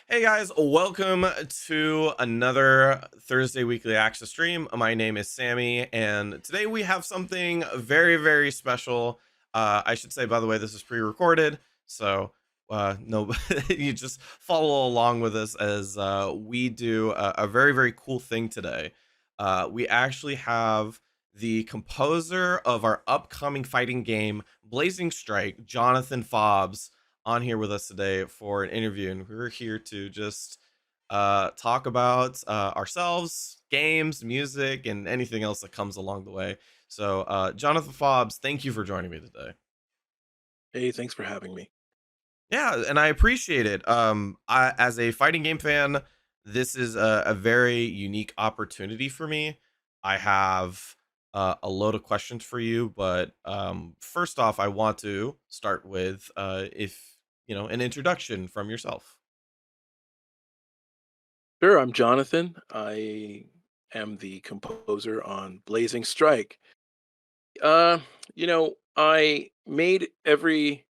Hey guys, welcome to another Thursday weekly Aksys stream. My name is Sammy, and today we have something very, very special. I should say, by the way, this is pre-recorded, so no, you just follow along with us as we do a very, very cool thing today. We actually have the composer of our upcoming fighting game, Blazing Strike, Jonathan Fobbs, on here with us today for an interview, and we're here to just talk about ourselves, games, music, and anything else that comes along the way. So, Jonathan Fobbs, thank you for joining me today. Hey, thanks for having me. Yeah, and I appreciate it. As a fighting game fan, this is a very unique opportunity for me. I have a load of questions for you, but first off, I want to start with if an introduction from yourself. Sure, I'm Jonathan. I am the composer on Blazing Strike. Uh, I made every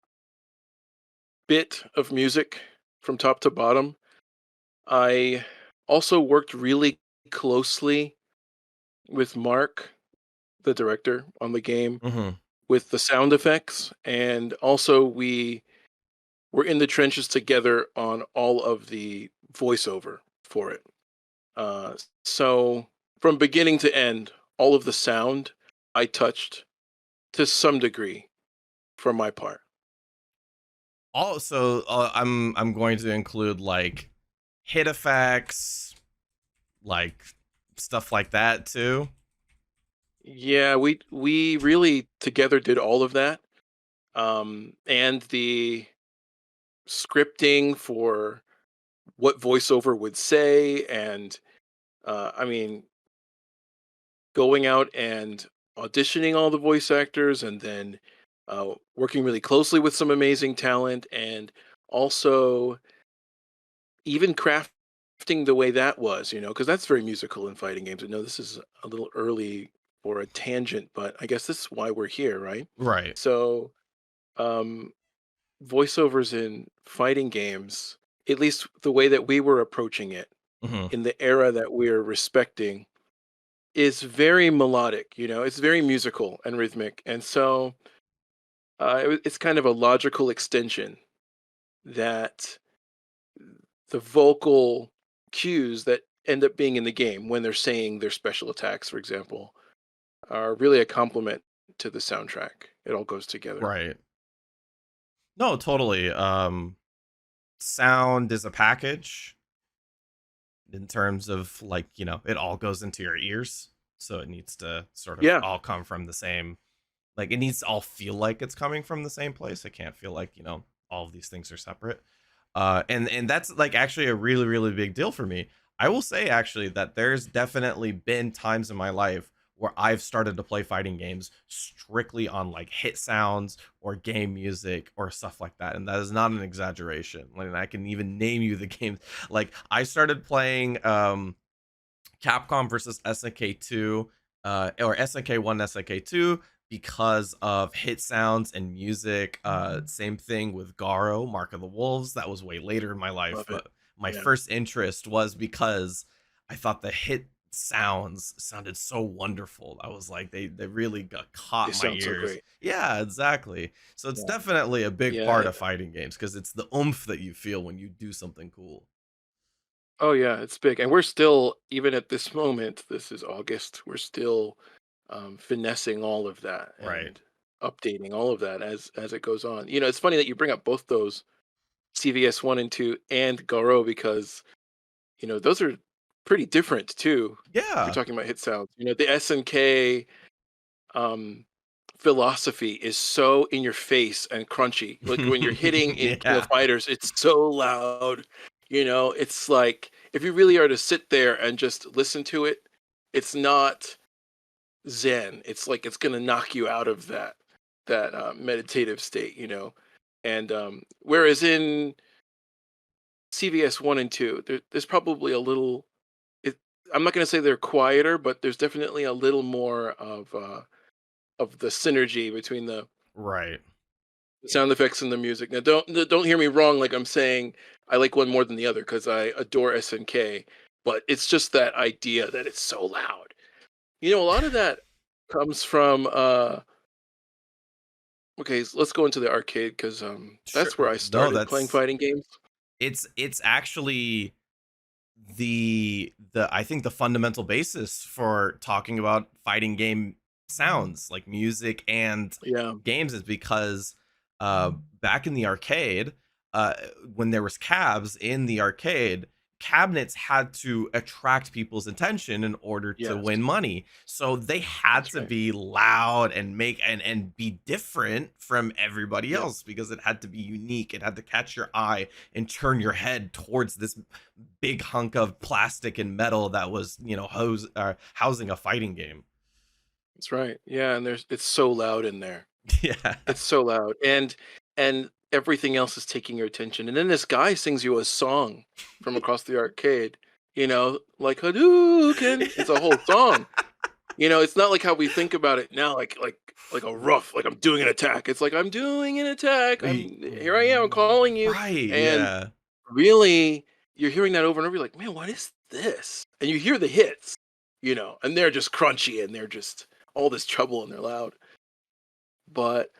bit of music from top to bottom. I also worked really closely with Mark, the director on the game, Hmm. with the sound effects, and also we were in the trenches together on all of the voiceover for it. So from beginning to end, all of the sound I touched to some degree for my part. Also, I'm going to include like hit effects, like stuff like that too. Yeah, we really together did all of that. And the scripting for what voiceover would say, and I mean, going out and auditioning all the voice actors, and then working really closely with some amazing talent, and also even crafting the way that was, because that's very musical in fighting games. I know this is a little early for a tangent, but I guess this is why we're here, right? Right. So, um, voiceovers in fighting games, at least the way that we were approaching it Hmm. in the era that we're respecting, is very melodic. It's very musical and rhythmic, and so it's kind of a logical extension that the vocal cues that end up being in the game when they're saying their special attacks, for example, are really a compliment to the soundtrack. It all goes together. Right. No, totally. Sound is a package in terms of like, it all goes into your ears. So it needs to sort of Yeah, all come from the same, like it needs to all feel like it's coming from the same place. It can't feel like, all of these things are separate. And that's like actually a really, really big deal for me. I will say actually that there's definitely been times in my life where I've started to play fighting games strictly on like hit sounds or game music or stuff like that. And that is not an exaggeration. Like I can even name you the games. Like I started playing Capcom versus SNK 2, or SNK 1, SNK 2, because of hit sounds and music. Same thing with Garo, Mark of the Wolves. That was way later in my life, love it. but my Yeah, first interest was because I thought the hit sounds sounded so wonderful. I was like, they really got they caught my sound so ears. great. Yeah, exactly. So it's Yeah, definitely a big yeah. part of fighting games because it's the oomph that you feel when you do something cool. Oh, yeah. It's big, and we're still, even at this moment. This is August. We're still finessing all of that Right. and updating all of that as it goes on. It's funny that you bring up both those CVS one and two and Garo because those are pretty different too. If you're Yeah. talking about hit sounds, the SNK um, philosophy is so in your face and crunchy. Like when you're hitting in King of Yeah. Fighters, it's so loud. It's like if you really are to sit there and just listen to it, it's not zen. It's like it's gonna knock you out of that meditative state. And whereas in CVS one and two, there's probably a little. It, I'm not gonna say they're quieter, but there's definitely a little more of the synergy between the Right. The sound effects and the music. Now, don't hear me wrong. Like I'm saying, I like one more than the other because I adore SNK. But it's just that idea that it's so loud. A lot of that comes from. Okay, so let's go into the arcade because Sure. that's where I No, started playing that's fighting games. it's actually the I think the fundamental basis for talking about fighting game sounds like music and Yeah. games is because uh back in the arcade, uh when there was cabs in the arcade, cabinets had to attract people's attention in order to Yes, win money, so they had that's to right. be loud and make and be different from everybody Yeah, else because it had to be unique. It had to catch your eye and turn your head towards this big hunk of plastic and metal that was, housing a fighting game. that's right. Yeah, and it's so loud in there. Yeah. It's so loud, and everything else is taking your attention, and then this guy sings you a song from across the arcade, like Hadouken! It's a whole song. It's not like how we think about it now, like a rough, like I'm doing an attack. It's like I'm doing an attack. Here I am calling you, Right, and yeah. really, you're hearing that over and over. You're like, man, what is this? And you hear the hits, and they're just crunchy and they're just all this trouble and they're loud. But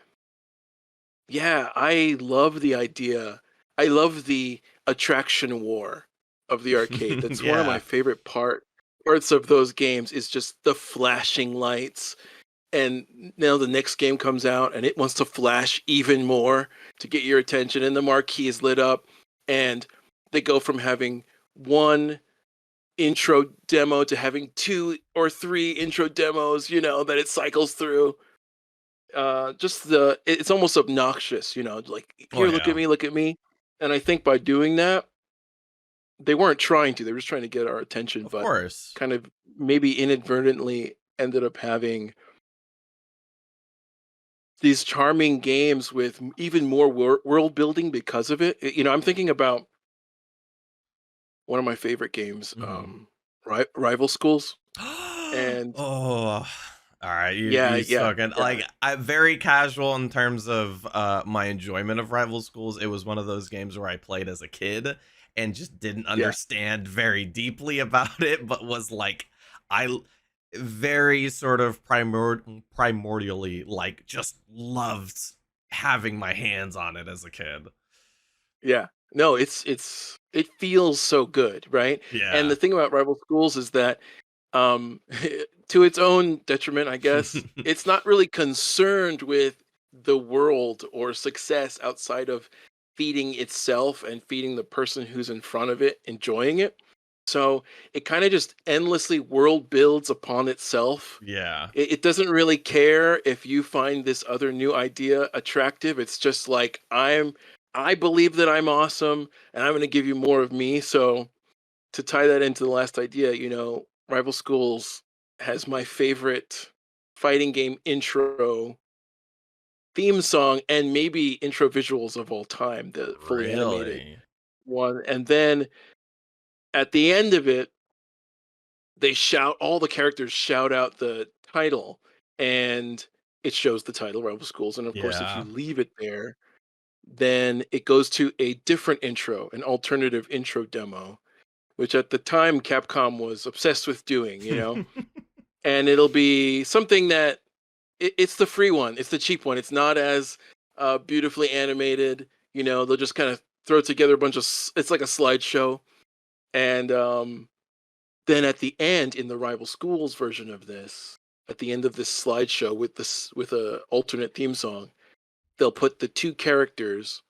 yeah, I love the idea. I love the attraction war of the arcade. That's one of my Yeah. favorite parts of those games is just the flashing lights. And now the next game comes out and it wants to flash even more to get your attention and the marquee is lit up and they go from having one intro demo to having two or three intro demos, that it cycles through. Just it's almost obnoxious, like Oh, here, look at yeah. me, look at me. And I think by doing that, they weren't trying to, they were just trying to get our attention, Of but course. kind of maybe inadvertently ended up having these charming games with even more world building because of it. I'm thinking about one of my favorite games, Mhm. Rival Schools, and Oh, alright, yeah, you yeah, spoken. yeah, Like, I'm very casual in terms of, my enjoyment of Rival Schools. It was one of those games where I played as a kid and just didn't yeah, understand very deeply about it, but was like, I l very sort of primordially, like, just loved having my hands on it as a kid. yeah. No, it feels so good, right? And Yeah. the thing about Rival Schools is that, um, to its own detriment, I guess, it's not really concerned with the world or success outside of feeding itself and feeding the person who's in front of it enjoying it. So it kind of just endlessly world builds upon itself. Yeah. It doesn't really care if you find this other new idea attractive. It's just like I believe that I'm awesome and I'm going to give you more of me. So to tie that into the last idea, Rival Schools has my favorite fighting game intro theme song and maybe intro visuals of all time, the fully animated Really? one. And then at the end of it, all the characters shout out the title and it shows the title, Rival Schools. And of course, if you Yeah. leave it there, then it goes to a different intro, an alternative intro demo, which at the time Capcom was obsessed with doing, and it'll be something that it's the free one, it's the cheap one. It's not as beautifully animated. They'll just kind of throw together a bunch of. It's like a slideshow, and then at the end, in the Rival Schools version of this, at the end of this slideshow with a alternate theme song, they'll put the two characters.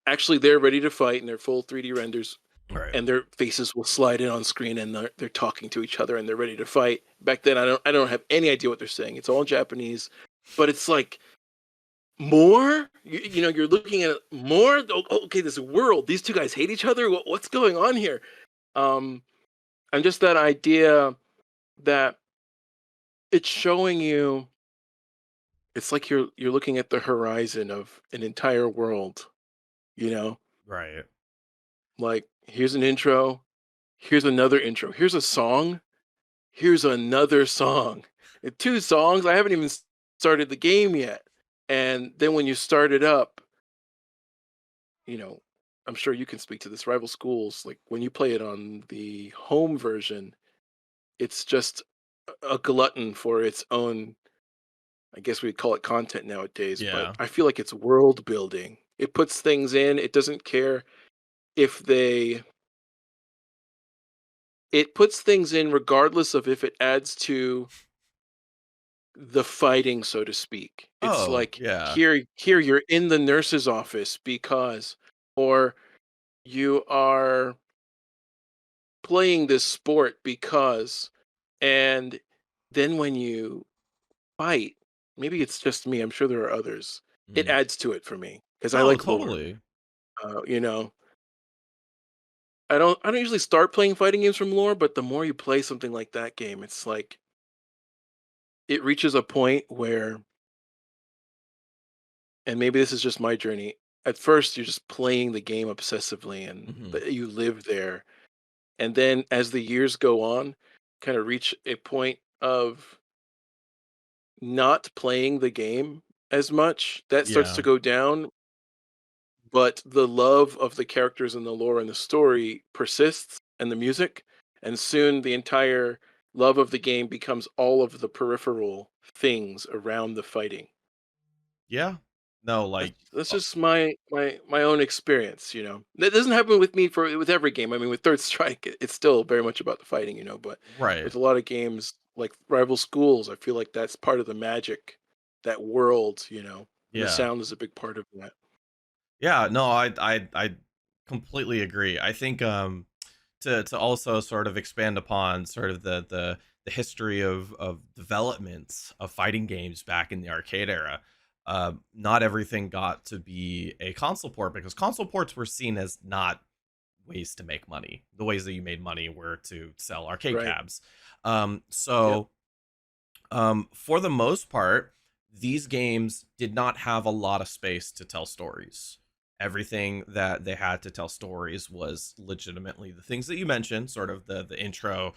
Actually, they're ready to fight in their full 3D renders Right. and their faces will slide in on screen and they're talking to each other and they're ready to fight. Back then I don't have any idea what they're saying. It's all Japanese, but it's like more you're looking at more. Okay, this world, these two guys hate each other. What's going on here? Um and just that idea that it's showing you it's like you're looking at the horizon of an entire world, you know? Right. Like here's an intro, here's another intro, here's a song, here's another song. Two songs. I haven't even started the game yet. And then when you start it up, you know, I'm sure you can speak to this. Rival Schools, like when you play it on the home version, it's just a glutton for its own. I guess we'd call it content nowadays, but Yeah. I feel like it's world building. It puts things in. It doesn't care if they. It puts things in regardless of if it adds to the fighting, so to speak. It's Oh, like yeah. here you're in the nurse's office because, or you are playing this sport because, and then when you fight, maybe it's just me. I'm sure there are others. It Mm. adds to it for me because I No, like lore. totally. You know, I don't usually start playing fighting games from lore, but the more you play something like that game, it's like it reaches a point where, and maybe this is just my journey. At first, you're just playing the game obsessively, and Mhm. you live there. And then, as the years go on, kind of reach a point of not playing the game as much. That starts to Yeah. go down, but the love of the characters and the lore and the story persists, and the music, and soon the entire love of the game becomes all of the peripheral things around the fighting. Yeah. No, like That's just my own experience, you know. That doesn't happen with me for with every game. I mean, with Third Strike, it's still very much about the fighting, you know. But right. with a lot of games like Rival Schools, I feel like that's part of the magic, that world, you know. And the Yeah. sound is a big part of that. Yeah, no, I completely agree. I think to also sort of expand upon sort of the history of development of fighting games back in the arcade era. Not everything got to be a console port because console ports were seen as not ways to make money. The ways that you made money were to sell arcade Right. cabs. Yep. So for the most part, these games did not have a lot of space to tell stories. Everything that they had to tell stories was legitimately the things that you mentioned, sort of the intro,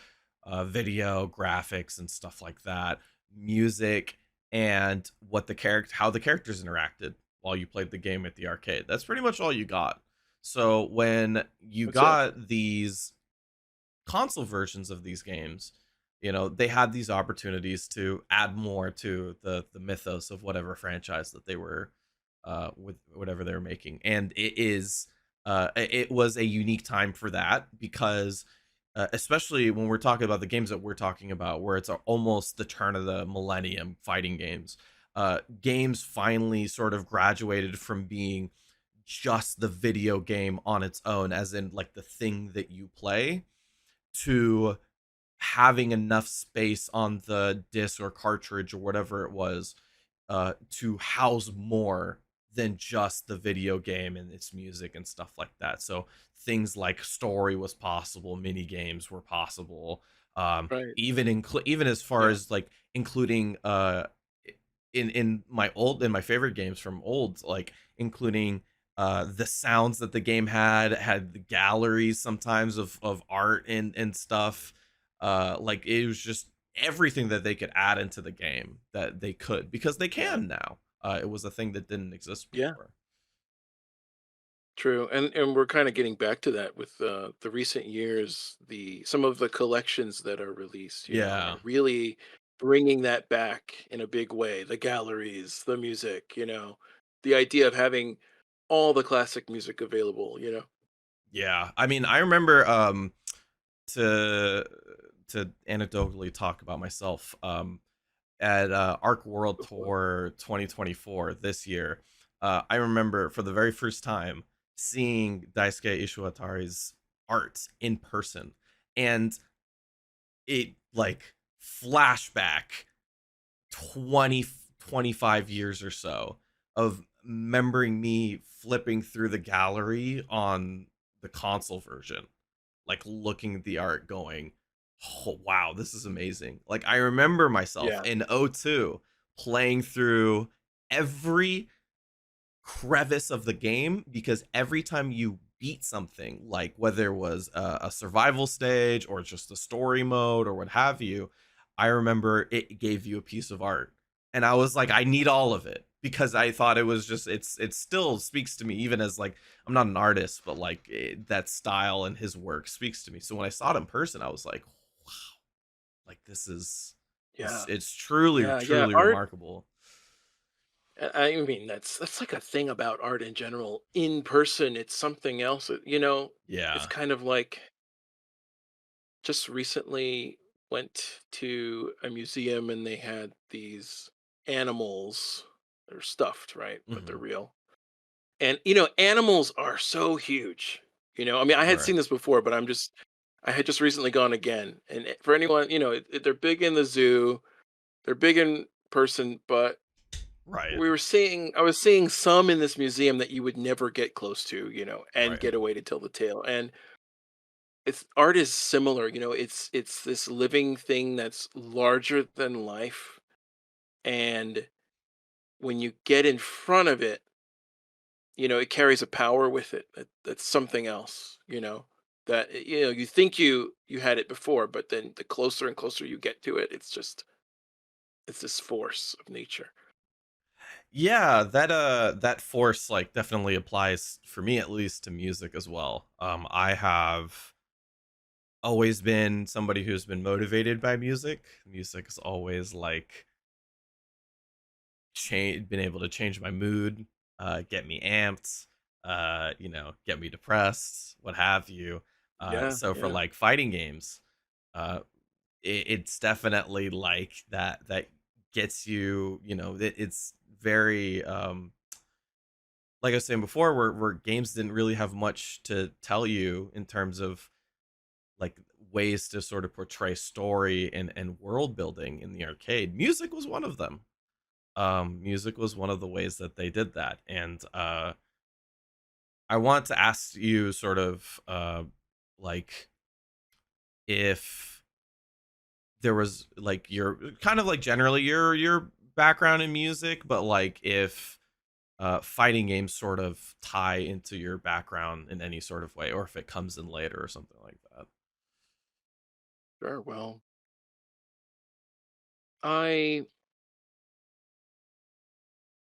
video, graphics, and stuff like that, music, and what the character, how the characters interacted while you played the game at the arcade. That's pretty much all you got. So when you That's it. got these console versions of these games, they had these opportunities to add more to the mythos of whatever franchise that they were with whatever they were making. And it was a unique time for that because especially when we're talking about the games that we're talking about where it's almost the turn of the millennium fighting games. Games finally sort of graduated from being just the video game on its own, as in like the thing that you play, to having enough space on the disc or cartridge or whatever it was to house more than just the video game and its music and stuff like that. So things like story was possible, mini games were possible, Right. even as far Yeah. as like including in my favorite games from old, like including the sounds that the game had the galleries sometimes of art and stuff. Like it was just everything that they could add into the game that they could, because they Yeah. can now. It was a thing that didn't exist Yeah. before. True, and we're kind of getting back to that with the recent years. The some of the collections that are released, you know, Yeah. are really bringing that back in a big way. The galleries, the music, you know, the idea of having all the classic music available. You know, Yeah. I mean, I remember to anecdotally talk about myself. At Arc World Go for it. Tour 2024 this year, I remember for the very first time seeing Daisuke Ishiwatari's art in person, and it like flashback 20 25 years or so of remembering me flipping through the gallery on the console version, like looking at the art going, oh wow, this is amazing. Like I remember myself Yeah. in '02 playing through every crevice of the game, because every time you beat something, like whether it was a survival stage or just a story mode or what have you, I remember it gave you a piece of art, and I was like, I need all of it. because I thought it was just it still speaks to me even as like I'm not an artist, but like that style and his work speaks to me. So when I saw it in person, I was like, wow, like this is Yeah. it's truly Yeah. truly Art. remarkable. I mean, that's like a thing about art in general. In person, it's something else. It's Yeah. kind of like just recently went to a museum and they had these animals. They're stuffed, right? But they're Hmm. real. And animals are so huge. I mean, I had Right. seen this before, but I had just recently gone again. And for anyone, they're big in the zoo, they're big in person, but Right. I was seeing some in this museum that you would never get close to, and Right. get away to tell the tale. And it's art is similar, it's this living thing that's larger than life. And when you get in front of it, it carries a power with it that's something else, that you think you had it before, but then the closer and closer you get to it, it's this force of nature. Yeah, that force like definitely applies for me at least to music as well. I have always been somebody who's been motivated by music. Music has always like been able to change my mood, get me amped, get me depressed, what have you. Yeah, So for yeah. like fighting games, uh, it's definitely like that gets you, it's very like I was saying before, where games didn't really have much to tell you in terms of like ways to sort of portray story and world building in the arcade. Music was one of them. Music was one of the ways that they did that. And I want to ask you sort of like if there was like your kind of like generally your background in music, but like if fighting games sort of tie into your background in any sort of way, or if it comes in later or something like that. Sure. Well, I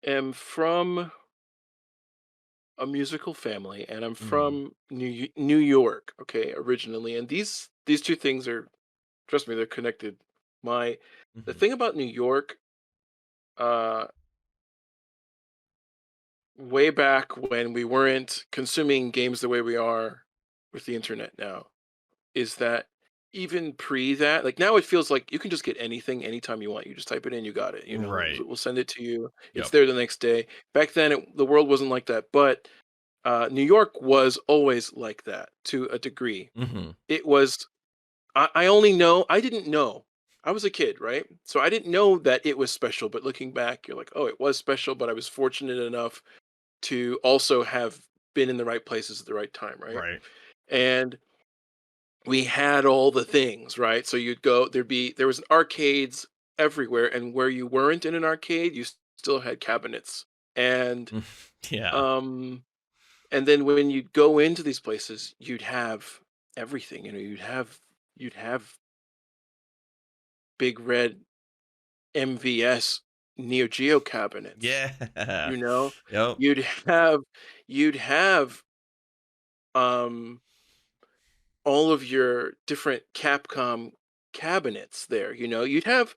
am from a musical family, and I'm Mhm. from New York, okay, originally. And these two things are, trust me, they're connected. My The Mhm. thing about New York, uh, way back when we weren't consuming games the way we are with the internet now, is that even pre that, like now it feels like you can just get anything anytime you want. You just type it in, you got it. Right. We'll send it to you. It's Yep. there the next day. Back then, the world wasn't like that, but New York was always like that to a degree. Mhm. It was. I only know. I didn't know. I was a kid, right? So I didn't know that it was special. But looking back, you're like, oh, it was special. But I was fortunate enough to also have been in the right places at the right time, right? Right. And we had all the things, right? So you'd go, there was arcades everywhere, and where you weren't in an arcade, you still had cabinets. And Yeah. um and then when you'd go into these places, you'd have everything, you'd have big red MVS Neo Geo cabinets, Yeah. you know? Yep. You'd have you'd have um all of your different Capcom cabinets there, you'd have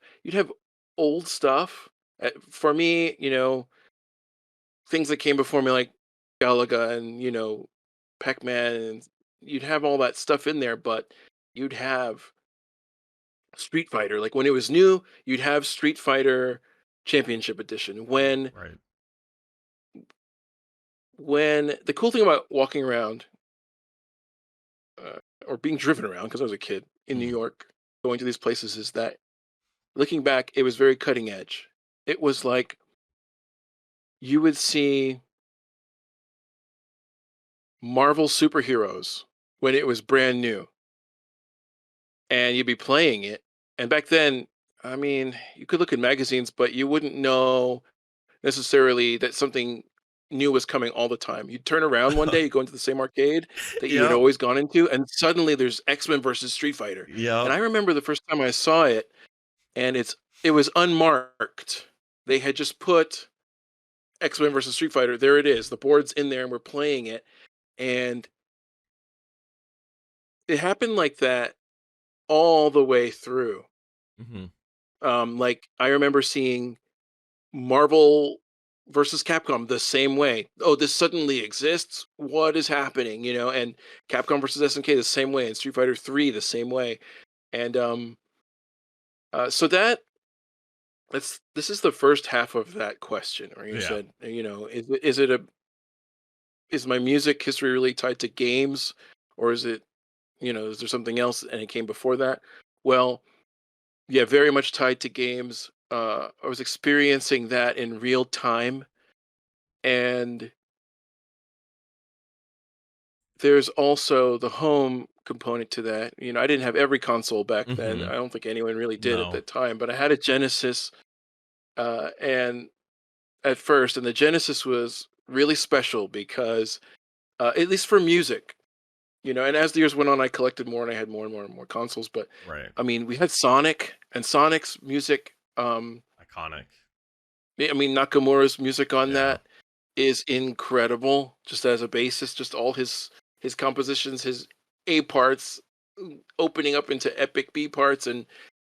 old stuff. For me, things that came before me like Galaga and, Pac-Man, and you'd have all that stuff in there, but you'd have Street Fighter. Like when it was new, you'd have Street Fighter Championship Edition. Right. When the cool thing about walking around, uh, or being driven around, because I was a kid in New Mhm. York, going to these places, is that looking back, it was very cutting edge. It was like you would see Marvel superheroes when it was brand new, and you'd be playing it. And back then, I mean, you could look at magazines, but you wouldn't know necessarily that something new was coming all the time. You'd turn around one day, you go into the same arcade that you had Yep. always gone into, and suddenly there's X-Men versus Street Fighter. And Yep. I remember the first time I saw it, and it was unmarked. They had just put X-Men versus Street Fighter. There it is. The board's in there and we're playing it. And it happened like that all the way through. Mhm. Like I remember seeing Marvel versus Capcom the same way. Oh, this suddenly exists. What is happening? And Capcom versus SNK the same way, and Street Fighter 3 the same way. And so this is the first half of that question, where you Yeah. said, is my music history really tied to games, or is there something else and it came before that? Well, yeah, very much tied to games. I was experiencing that in real time, and there's also the home component to that. I didn't have every console back then. Mhm. I don't think anyone really did at No. that time, but I had a Genesis, and at first, and the Genesis was really special because, at least for music, and as the years went on, I collected more and I had more and more and more consoles. But Right. I mean, we had Sonic and Sonic's music. Iconic. I mean, Nakamura's music on Yeah. that is incredible, just as a basis. Just all his compositions, his A parts, opening up into epic B parts, and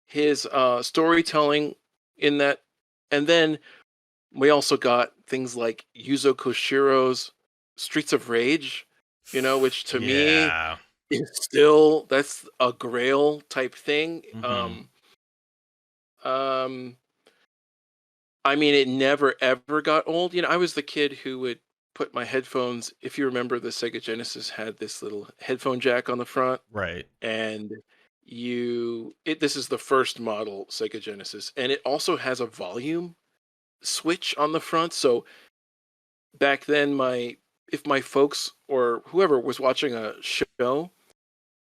his storytelling in that. And then we also got things like Yuzo Koshiro's Streets of Rage, which to me Yeah. is still, that's a grail type thing. Mhm. Um, I mean, it never ever got old. I was the kid who would put my headphones. If you remember, the Sega Genesis had this little headphone jack on the front, Right. and this is the first model Sega Genesis, and it also has a volume switch on the front. So back then, if my folks or whoever was watching a show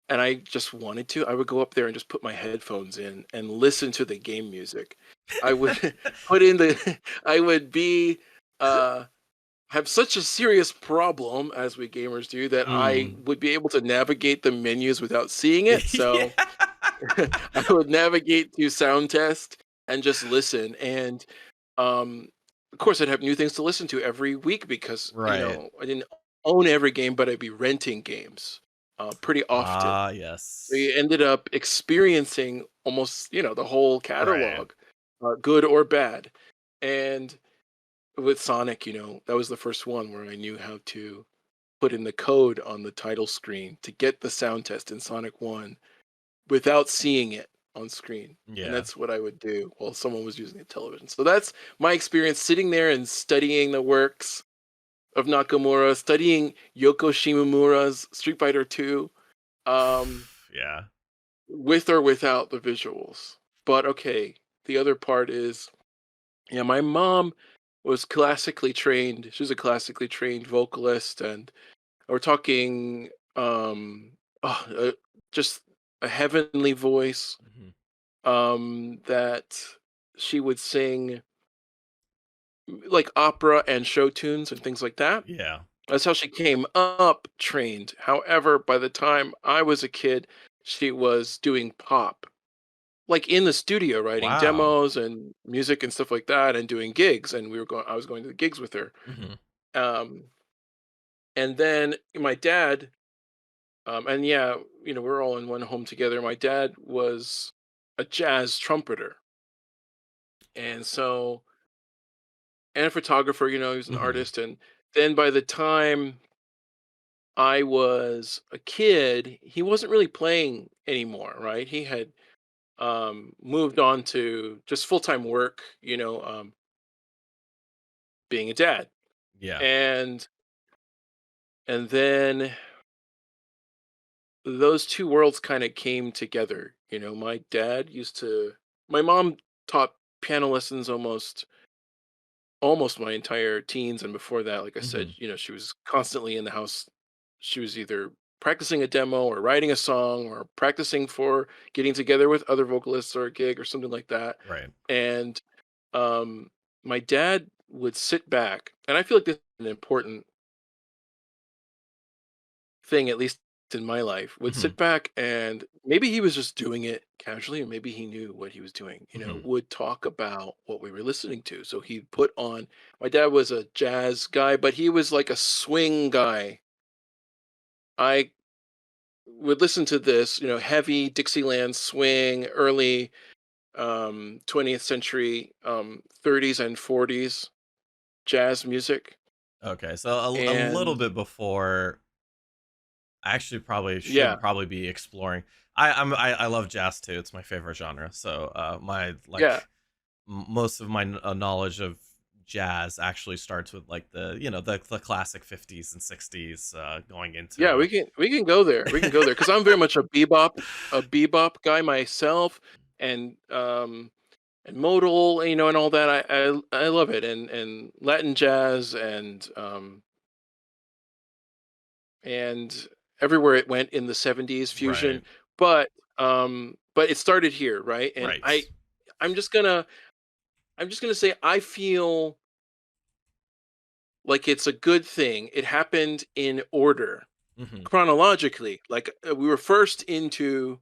and I just wanted to, I would go up there and just put my headphones in and listen to the game music. I would put in the I would be have such a serious problem, as we gamers do, that I Mm. would be able to navigate the menus without seeing it. Yeah. So I would navigate to sound test and just listen. And um, of course, I'd have new things to listen to every week because Right. I didn't own every game, but I'd be renting games pretty often. Ah, So you yes. ended up experiencing almost the whole Right. catalog, good or bad. And with Sonic, that was the first one where I knew how to put in the code on the title screen to get the sound test in Sonic 1 without seeing it on screen. And Yeah. that's what I would do while someone was using a television. So that's my experience sitting there and studying the works of Nakamura, studying Yoko Shimomura's Street Fighter 2, um, Yeah. with or without the visuals. But okay, the other part is, yeah, my mom was classically trained. She was a classically trained vocalist, and we're talking oh, just a heavenly voice, Mhm. that she would sing like opera and show tunes and things like that. Yeah. That's how she came up trained. However, by the time I was a kid, she was doing pop, like in the studio, writing Wow. demos and music and stuff like that, and doing gigs. And I was going to the gigs with her. Mhm. Um, and then my dad, and yeah, we're all in one home together. My dad was a jazz trumpeter, and so, and a photographer. He was an Mhm. artist. And then by the time I was a kid, he wasn't really playing anymore, right? He had moved on to just full time work, being a dad, Yeah. and then those two worlds kind of came together. My mom taught piano lessons almost my entire teens, and before that, like I said, Mhm. she was constantly in the house. She was either practicing a demo or writing a song or practicing for getting together with other vocalists or a gig or something like that. Right. And um my dad would sit back, and I feel like this is an important thing, at least in my life would Hmm. sit back, and maybe he was just doing it casually, or maybe he knew what he was doing, Hmm. would talk about what we were listening to. So he'd put on, my dad was a jazz guy, but he was like a swing guy. I would listen to this, heavy Dixieland swing, early 20th century 30s and 40s jazz music. Okay, so a little And bit before. I actually probably yeah, should probably be exploring. I love jazz too. It's my favorite genre. So my yeah, most of my knowledge of jazz actually starts with like the classic 50s and 60s, going yeah, into. we can go there. We can go there because I'm very much a bebop guy myself, and modal, and all that. I love it, and Latin jazz, and everywhere it went in the 70s fusion. Right. But but it started here, right? And Right. I'm just gonna say I feel like it's a good thing. It happened in order, Hmm. chronologically. Like, we were first into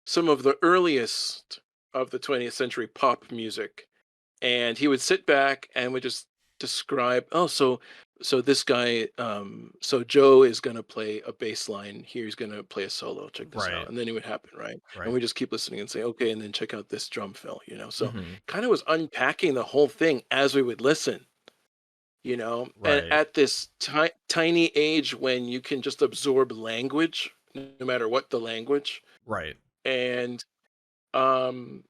some of the earliest of the 20th century pop music, and he would sit back and would just describe, oh, so this guy, so Joe is going to play a bass line here, he's going to play a solo, check this out, Right. and then it would happen, right? And Right. we just keep listening and say, okay, and then check out this drum fill, so Hmm. kind of was unpacking the whole thing as we would listen, and Right. at this tiny age when you can just absorb language, no matter what the language. Right. And um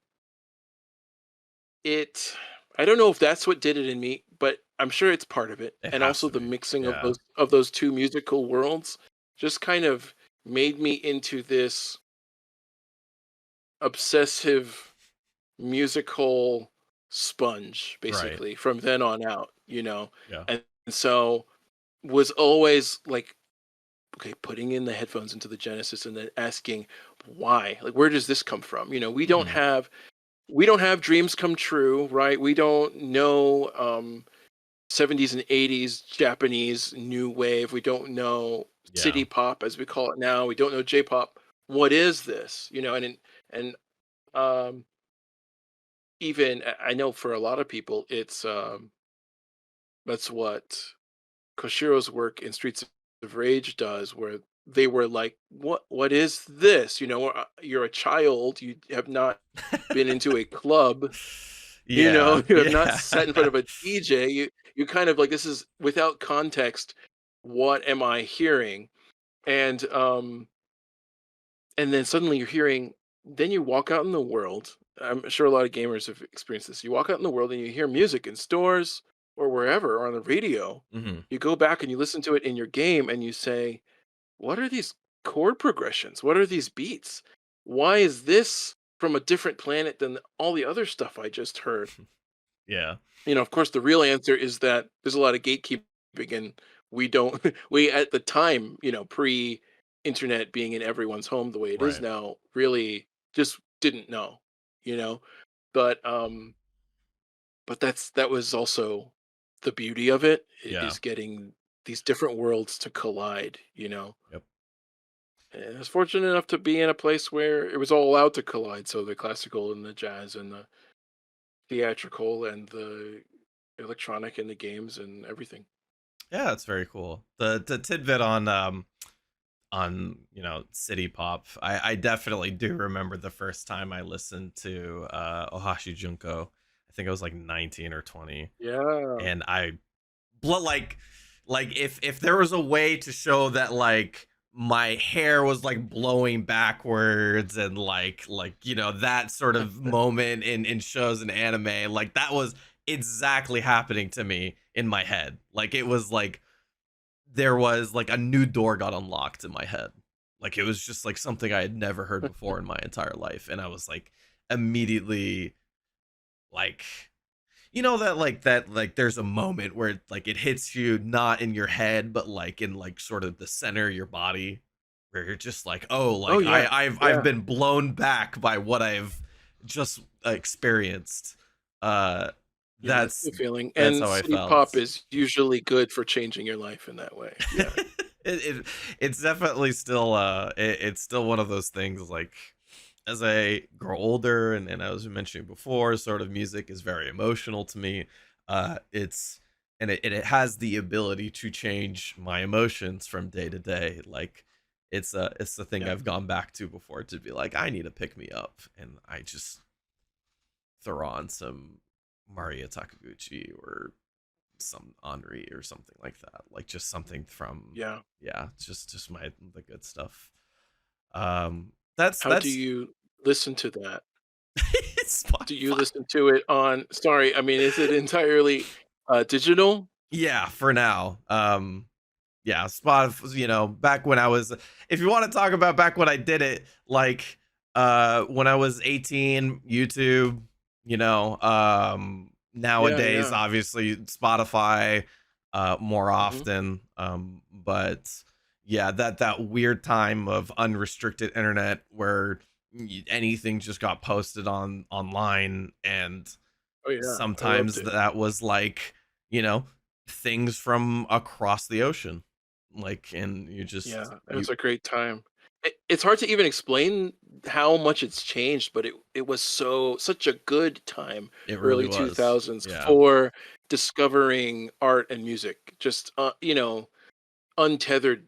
it I don't know if that's what did it in me, but I'm sure it's part of it. It And has also to the be. mixing of Yeah. those two musical worlds just kind of made me into this obsessive musical sponge, Right. basically, from then on out, Yeah. and so was always like, okay, putting in the headphones into the Genesis and then asking why, like, where does this come from? Hmm. We don't have dreams come true, right? We don't know 70s and 80s Japanese new wave. We don't know Yeah. city pop as we call it now. We don't know J-pop. What is this? And um even I know for a lot of people it's that's what Koshiro's work in Streets of Rage does, where they were like, what is this? You're a child, you have not been into a club. Yeah. You have not Yeah. sat in front of a DJ. You kind of like, this is without context. What am I hearing? And and then suddenly you're hearing. Then you walk out in the world. I'm sure a lot of gamers have experienced this. You walk out in the world and you hear music in stores or wherever or on the radio. Hmm. You go back and you listen to it in your game and you say, "What are these chord progressions? What are these beats? Why is this from a different planet than all the other stuff I just heard?" Yeah. Of course, the real answer is that there's a lot of gatekeeping, and we don't, we at the time, pre internet being in everyone's home the way it is Right. now, really just didn't know, you know, but, that was also the beauty of it, Yeah. is getting these different worlds to collide, Yep. and I was fortunate enough to be in a place where it was all allowed to collide. So the classical and the jazz and the theatrical and the electronic and the games and everything. Yeah, it's very cool. The tidbit on city pop. I definitely do remember the first time I listened to Ohashi Junko. I think I was like 19 or 20, Yeah. and I like if there was a way to show that like my hair was like blowing backwards and that sort of moment in shows and anime, like that was exactly happening to me in my head. Like it was like there was like a new door got unlocked in my head. Like it was just like something I had never heard before in my entire life, and I was like immediately like, that there's a moment where like it hits you not in your head but like in like sort of the center of your body, where you're just like, oh, Oh like yeah. I've Yeah. been blown back by what I've just experienced. uh Yeah, that's that's the feeling. that's And how I city felt. pop is usually good for changing your life in that way. Yeah. it it's definitely still it's still one of those things like as I grow older and I was mentioning before, sort of music is very emotional to me. It's and it has the ability to change my emotions from day to day. Like it's the thing Yeah. I've gone back to before to be like, I need to pick me up, and I just throw on some Maria Takaguchi or some Henri or something like that. Like just something from Yeah. yeah, just my the good stuff. That's How do that's you listen to that? Do you Spotify. listen to it on sorry, I mean, is it entirely, digital? Yeah, for now. Yeah, Spotify, back when I was if you want to talk about back when I did it, like when I was 18, YouTube, Yeah, nowadays yeah. obviously Spotify more Mhm. often. But yeah, that weird time of unrestricted internet where anything just got posted online, and Oh, yeah, I loved sometimes it. that was like, you know, things from across the ocean. Like, and you just Yeah, it you was a great time. It's hard to even explain how much it's changed, but it was such a good time, it really early was. 2000s Yeah. for discovering art and music. Just, untethered,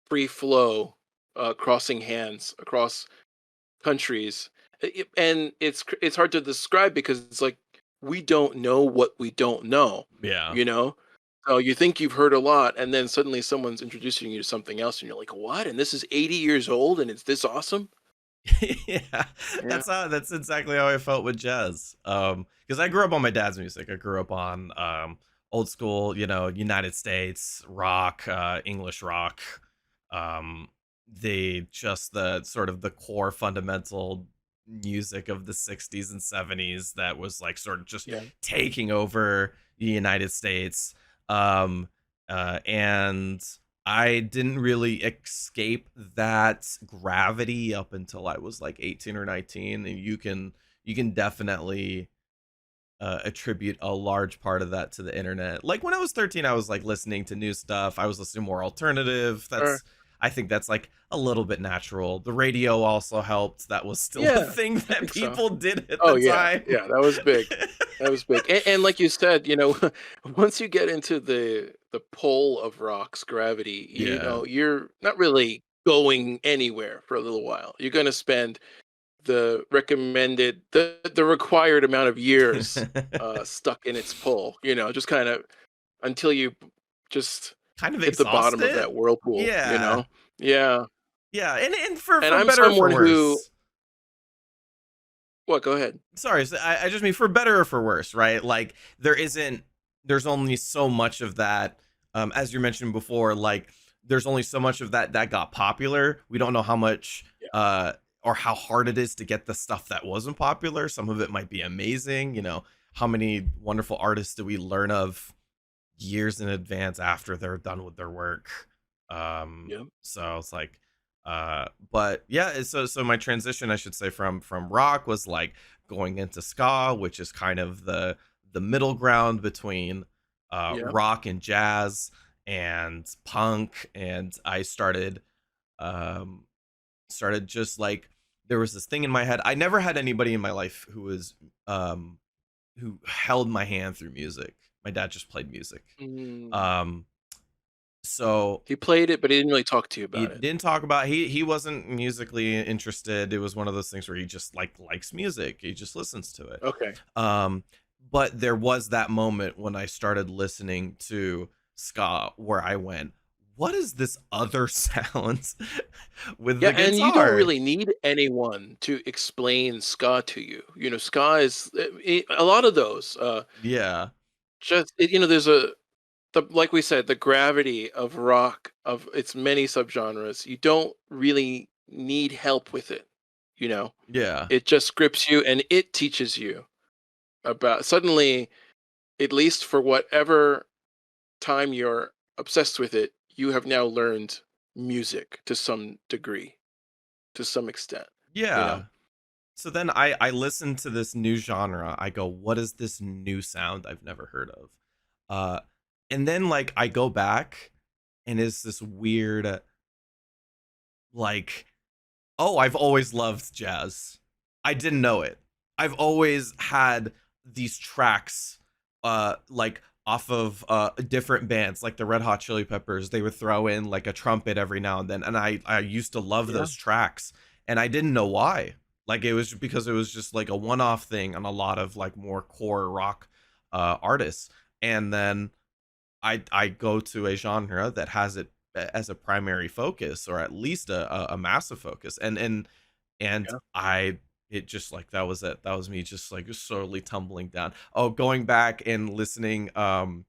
free flow, crossing hands across countries. And it's hard to describe because it's like we don't know what we don't know, Yeah. you know? So you think you've heard a lot, and then suddenly someone's introducing you to something else, and you're like, "What? And this is 80 years old, and it's this awesome?" Yeah. Yeah, That's exactly how I felt with jazz. Because I grew up on my dad's music. I grew up on old school, United States rock, English rock. Um the sort of the core fundamental music of the 60s and 70s that was like sort of just yeah, taking over the United States. And I didn't really escape that gravity up until I was like 18 or 19, and you can definitely attribute a large part of that to the internet. Like when I was 13, I was like listening to new stuff. I was listening more alternative. sure. I think that's like a little bit natural. The radio also helped. That was still a Yeah, thing I that think so. people did at Oh, the yeah, time. yeah, that was big. That was big. And like you said, once you get into the pull of rock's gravity, Yeah. you're not really going anywhere for a little while. You're gonna spend the required amount of years, stuck in its pull, just kinda until you just Kind of hit the exhaust bottom of it. that whirlpool, you Yeah. know? Yeah, Yeah. And for and for I'm better or for someone who worse. what, go ahead. Sorry, so I just mean for better or for worse, right? Like there's only so much of that, as you mentioned before, like there's only so much of that that got popular. We don't know how much Yeah, or how hard it is to get the stuff that wasn't popular. Some of it might be amazing. How many wonderful artists do we learn of years in advance after they're done with their work? yeah, So it's like but yeah, so my transition, I should say, from rock was like going into ska, which is kind of the middle ground between yeah, rock and jazz and punk. And I um started just like there was this thing in my head. I never had anybody in my life um who held my hand through music. My dad just played music. mm. um so He played it, but he didn't really talk to you he about it. didn't talk about he wasn't musically interested. It was one of those things where he just like likes music. He just listens to it. Okay. Um but there was that moment when I started listening to ska where I went, what is this other sound with Yeah, the and you don't guitar? really need anyone to explain ska to you. Ska is a lot of those. Yeah. There's like we said, the gravity of rock of its many subgenres. You don't really need help with it. You know, Yeah. it just grips you and it teaches you about. Suddenly, at least for whatever time you're obsessed with it, you have now learned music to some degree, to some extent. You know. Yeah. So then I listen to this new genre. I go, what is this new sound I've never heard of? Uh and then like I go back and is this weird like, oh, I've always loved jazz. I didn't know it. I've always had these tracks like off of different bands like the Red Hot Chili Peppers. They would throw in like a trumpet every now and then, and I used to love Yeah. those tracks, and I didn't know why. Like it was because it was just like a one-off thing on a lot of like more core rock artists. And then I go to a genre that has it as a primary focus, or at least a massive focus, and Yeah. I it just like that was it. That was me just like slowly tumbling down. Oh, going back and listening to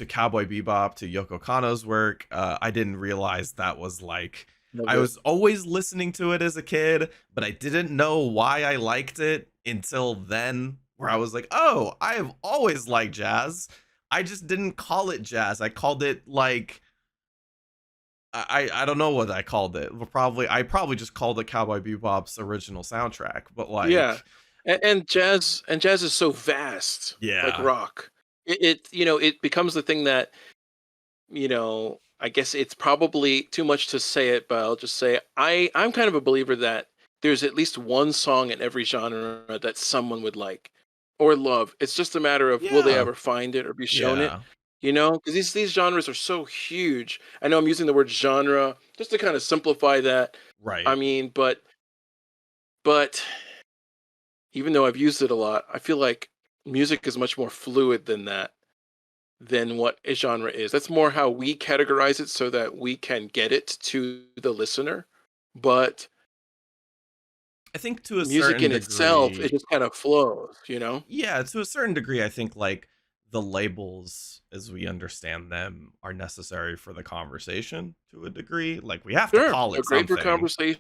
Cowboy Bebop, to Yoko Kanno's work. I didn't realize that was like, Love I it. was always listening to it as a kid, but I didn't know why I liked it until then, where I was like, oh, I have always liked jazz. I just didn't call it jazz. I called it like, I don't know what I called it. I probably just called it Cowboy Bebop's original soundtrack, but Yeah. like, And jazz is so vast, like yeah, rock. It becomes the thing that, I guess it's probably too much to say it, but I'll just say I'm kind of a believer that there's at least one song in every genre that someone would like or love. It's just a matter of will they yeah, ever find it or be shown it, yeah, because these genres are so huge. I know I'm using the word genre just to kind of simplify that. I right. mean, but even though I've used it a lot, I feel like music is much more fluid than that, than what a genre is. That's more how we categorize it so that we can get it to the listener. But I think to a music certain in itself, it degree, just kind of flows. yeah, to a certain degree, I think like the labels as we understand them are necessary for the conversation to a degree. Like we have to Sure, call they're it great for something, conversation.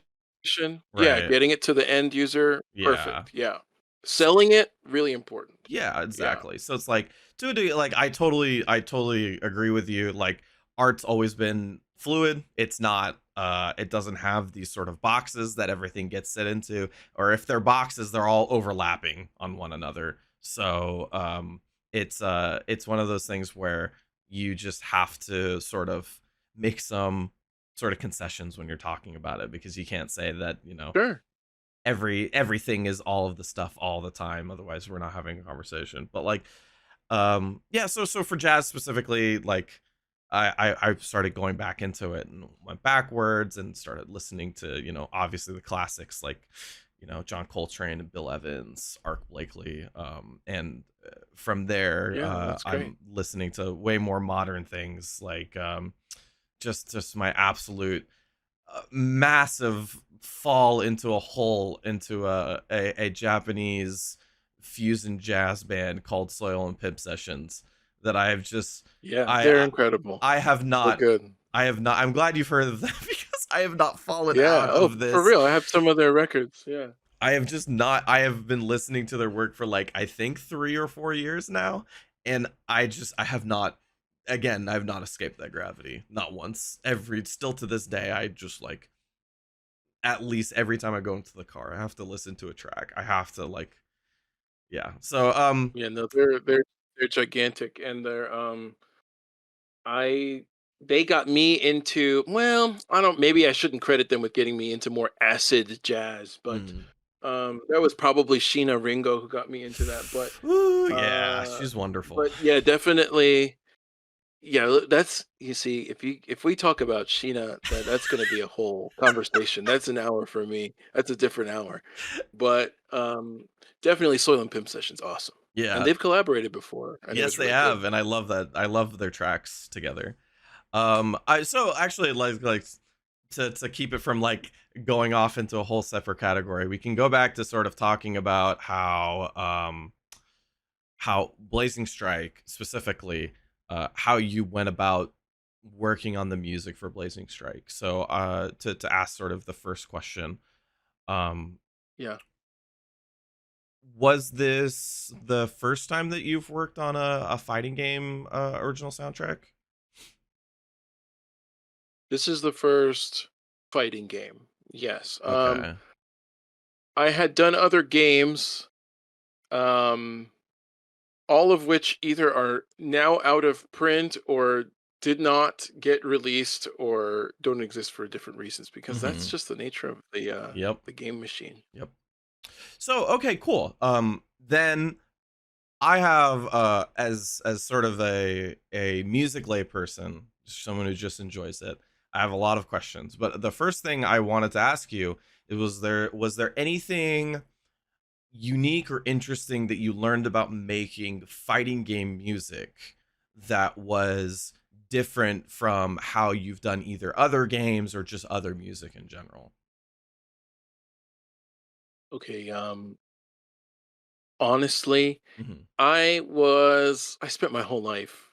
Yeah, right? getting it to the end user, Yeah. perfect. Yeah. Selling it, really important. Yeah, Yeah. exactly. So it's like to a degree, like I totally agree with you. Like art's always been fluid. It's not it doesn't have these sort of boxes that everything gets set into, or if they're boxes, they're all overlapping on one another. So it's one of those things where you just have to sort of make some sort of concessions when you're talking about it, because you can't say that, Sure. everything is all of the stuff all the time, otherwise we're not having a conversation. But like yeah, so for jazz specifically, like I started going back into it and went backwards and started listening to, obviously the classics like, John Coltrane and Bill Evans, Art Blakely, and from there Yeah, that's great. I'm listening to way more modern things like just my absolute massive fall into a hole into a Japanese fusion jazz band called Soil and Pimp Sessions that I have just Yeah, I they're incredible. I have They're not good. I'm glad you've heard of them because I have not fallen Yeah. out Oh, of for this. real. I have some of their records. Yeah. I have just not I have been listening to their work for like I think 3 or 4 years now, and I have not, again, I've not escaped that gravity, not once. Every still to this day I just like, at least every time I go into the car, I have to listen to a track. I have to like, yeah. So Yeah, no, they're gigantic, and I they got me into, well, I don't, maybe I shouldn't credit them with getting me into more acid jazz, but mm. that was probably Sheena Ringo who got me into that. But Ooh, yeah, uh she's wonderful. but yeah, definitely. Yeah, that's, you see, if we talk about Sheena, that's going to be a whole conversation. That's an hour for me. That's a different hour. But definitely Soil and Pimp Sessions awesome. And Yeah. they've collaborated before, and it Yes, was they really good. have, and I love that. I love their tracks together. I so actually like to keep it from like going off into a whole separate category, we can go back to sort of talking about how Blazing Strike specifically, how you went about working on the music for Blazing Strike. So to ask sort of the first question, um Yeah. was this the first time that you've worked on a fighting game original soundtrack? This is the first fighting game. Yes. Okay. I had done other games, um, all of which either are now out of print or did not get released or don't exist for different reasons because that's Hmm. just the nature of Yep. the game machine. Yep. So okay, cool. Then I have as sort of a music layperson, someone who just enjoys it. I have a lot of questions, but the first thing I wanted to ask you, it was there anything unique or interesting that you learned about making fighting game music that was different from how you've done either other games or just other music in general? Okay, honestly, Hmm. I spent my whole life.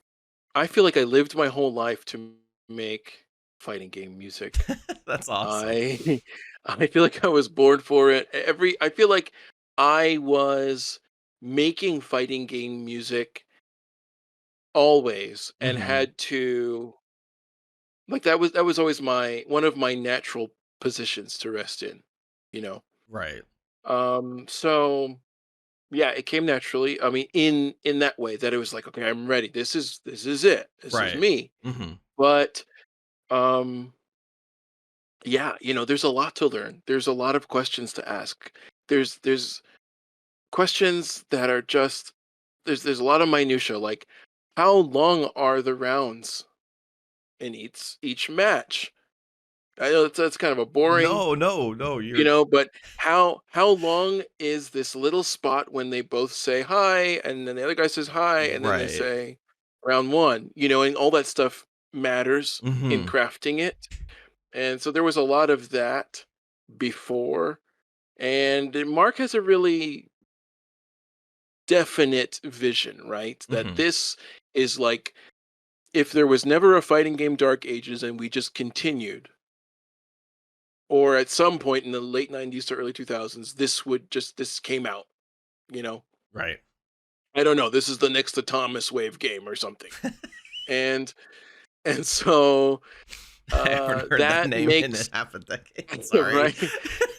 I feel like I lived my whole life to make fighting game music. That's awesome. I I feel like I was born for it. I feel like I was making fighting game music always and Hmm. had to like that was always my one of my natural positions to rest in, you know. Right. So yeah, it came naturally. I mean, in that way that it was like, okay, I'm ready. This is it. This is Right. me. Hmm. But um yeah, there's a lot to learn. There's a lot of questions to ask. There's questions that are just there's a lot of minutia like how long are the rounds in each match? I know that's kind of a boring, No, no, no. You're but how long is this little spot when they both say hi and then the other guy says hi and then they right. say round one, and all that stuff matters in Hmm. crafting it. And so there was a lot of that before. And Mark has a really definite vision, right? That Hmm. this is like if there was never a fighting game Dark Ages and we just continued, or at some point in the late 90s to early 2000s, this came out, you know. Right. I don't know, this is the next Thomas Wave game or something. And and so I haven't heard that that name in makes half a decade. Sorry. right.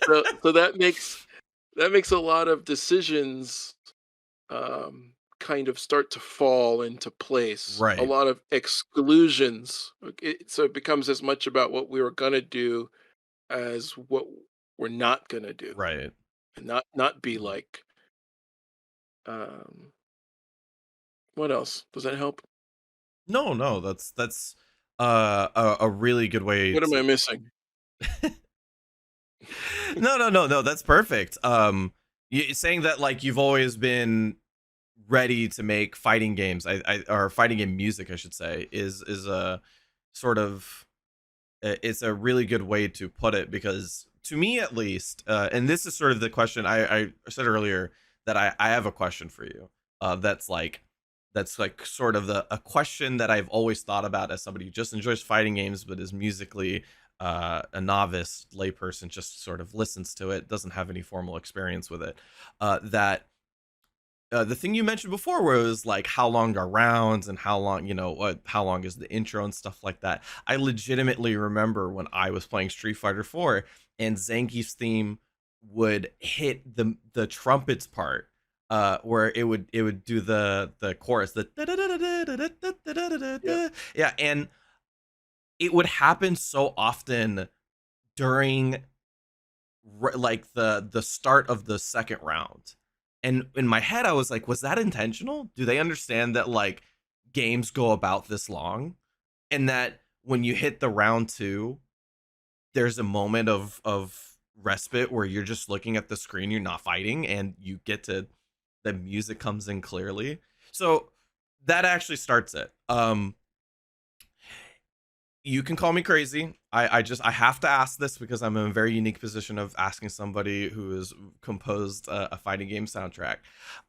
So that makes a lot of decisions kind of start to fall into place. A Right. lot of exclusions. So it becomes as much about what we were gonna do as what we're not gonna do, Right. and not be Mhm. like. What else? Does that help? No, no, that's a really good way What am I to. missing? No, no, no, no, that's perfect. Saying that like you've always been ready to make fighting games, or fighting game music, I should say, is a sort of it's a really good way to put it because to me at least, and this is sort of the question I said earlier that I have a question for you. That's like sort of a question that I've always thought about as somebody who just enjoys fighting games but is musically a novice layperson, just sort of listens to it, doesn't have any formal experience with it. That the thing you mentioned before was like how long are rounds and how long, how long is the intro and stuff like that. I legitimately remember when I was playing Street Fighter 4 and Zangief's theme would hit the trumpets part, where it would do the chorus, the Yep. yeah, and it would happen so often during like the start of the second round. And in my head I was like, was that intentional? Do they understand that like games go about this long, and that when you hit the round 2 there's a moment of respite where you're just looking at the screen, you're not fighting, and you get to the music comes in clearly. So that actually starts it. You can call me crazy. I have to ask this because I'm in a very unique position of asking somebody who has composed a fighting game soundtrack.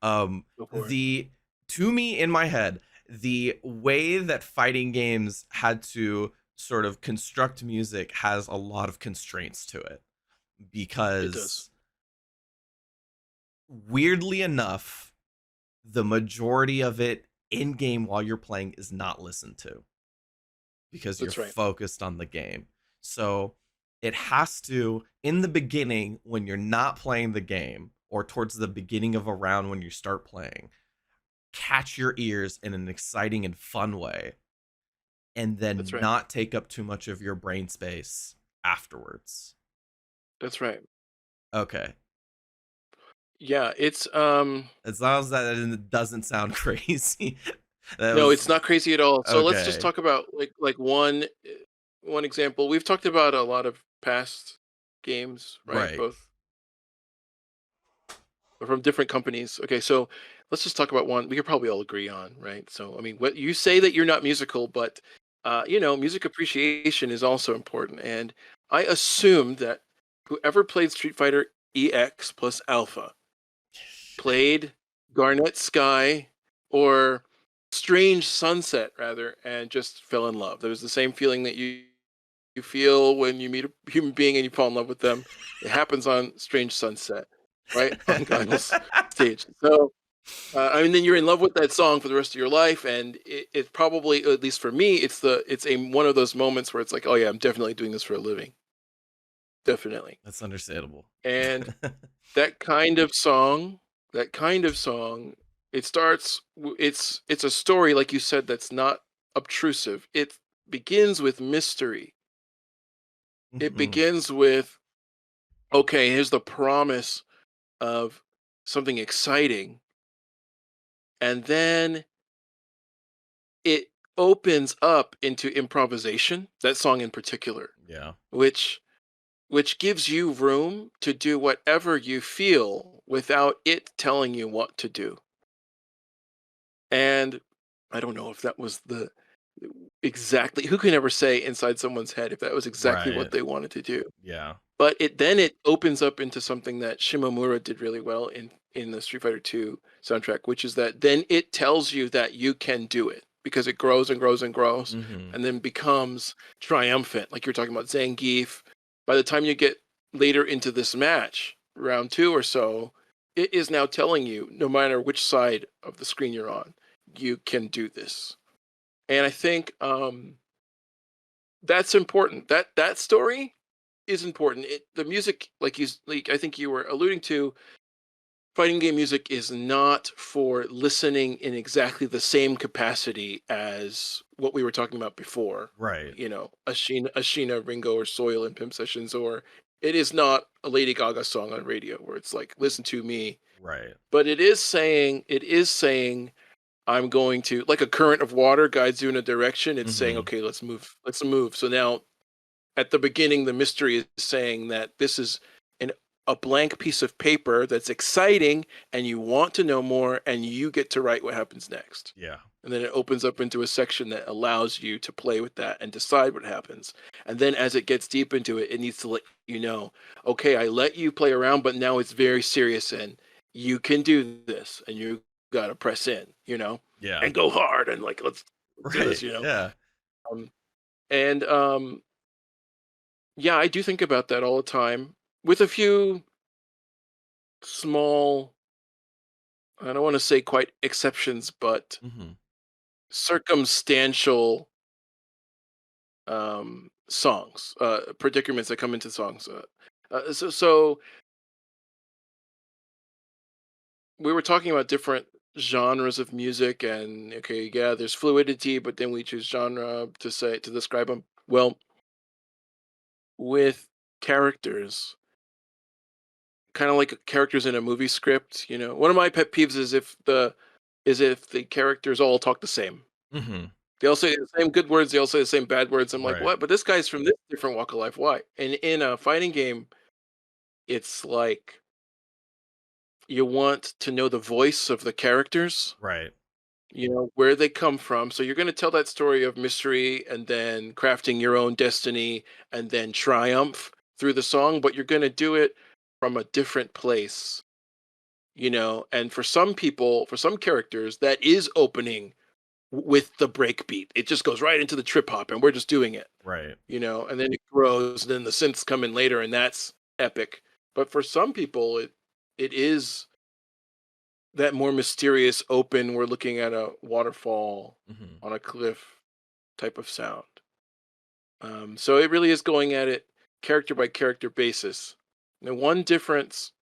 Go for it. The To me in my head, the way that fighting games had to sort of construct music has a lot of constraints to it It does. because weirdly enough, the majority of it in game while you're playing is not listened to because you're That's right. focused on the game. So it has to, in the beginning, when you're not playing the game, or towards the beginning of a round when you start playing, catch your ears in an exciting and fun way. and That's then right. not take up too much of your brain space afterwards. That's right. Okay. Yeah, As long as that doesn't sound crazy. That no, was it's not crazy at all. So let's just okay. talk about like one example. We've talked about a lot of past games, right? Right. Both from different companies. Okay, so let's just talk about one we could probably all agree on, right? So I mean, what you say that you're not musical, but music appreciation is also important. And I assumed that whoever played Street Fighter EX plus Alpha played Garnet Sky or Strange Sunset rather, and just fell in love. There was the same feeling that you feel when you meet a human being and you fall in love with them. It happens on Strange Sunset, right? On Guile's stage. So I mean, then you're in love with that song for the rest of your life, and it probably, at least for me, it's a one of those moments where it's like, oh yeah, I'm definitely doing this for a living, definitely. That's understandable. And that kind of song, that kind of song, it's a story like you said that's not obtrusive. It begins with mystery. It Mhm. begins with, okay, here's the promise of something exciting, and then it opens up into improvisation, that song in particular, Yeah. which gives you room to do whatever you feel without it telling you what to do. And I don't know if that was the exactly, who can ever say inside someone's head if that was exactly what Right. they wanted to do. Yeah. But it opens up into something that Shimomura did really well in the Street Fighter 2 soundtrack, which is that then it tells you that you can do it because it grows and grows and grows Mhm. and then becomes triumphant. Like you're talking about Zangief. By the time you get later into this match, round 2 or so, it is now telling you, no matter which side of the screen you're on, you can do this. And I think that's important. That story is important. The music, like I think you were alluding to, fighting game music is not for listening in exactly the same capacity as what we were talking about before. Right. You know, Ashina, Ringo, or Soil in Pimp Sessions, or it is not a Lady Gaga song on radio where it's like, listen to me. Right. But it is saying, I'm going to, like a current of water guides you in a direction. It's saying, Mhm. okay, let's move. So now at the beginning, the mystery is saying that this is an a blank piece of paper that's exciting, and you want to know more, and you get to write what happens next. Yeah. And then it opens up into a section that allows you to play with that and decide what happens. And then as it gets deep into it, it needs to let you know, okay, I let you play around, but now it's very serious, and you can do this, and you got to press in, Yeah. and go hard, and like let's do this, Right. Yeah. Um, and yeah, I do think about that all the time with a few small, I don't want to say quite exceptions, but Mhm. circumstantial songs, predicaments that come into songs. So we were talking about different genres of music, and okay, yeah, there's fluidity, but then we choose genre to describe them. Well, with characters, kind of like characters in a movie script, one of my pet peeves is if the characters all talk the same. Mhm. They all say the same good words, they all say the same bad words. I'm like, Right. "What? But this guy's from this different walk of life. Why?" And in a fighting game, it's like you want to know the voice of the characters, Right. where they come from. So you're gonna tell that story of mystery and then crafting your own destiny and then triumph through the song, but you're gonna do it from a different place, and for some people, for some characters, that is opening with the break beat. It just goes right into the trip hop and we're just doing it, Right. and then it grows, then the synths come in later and that's epic. But for some people it is that more mysterious open, we're looking at a waterfall Mhm. on a cliff type of sound. So it really is going at it character by character basis. Now, one difference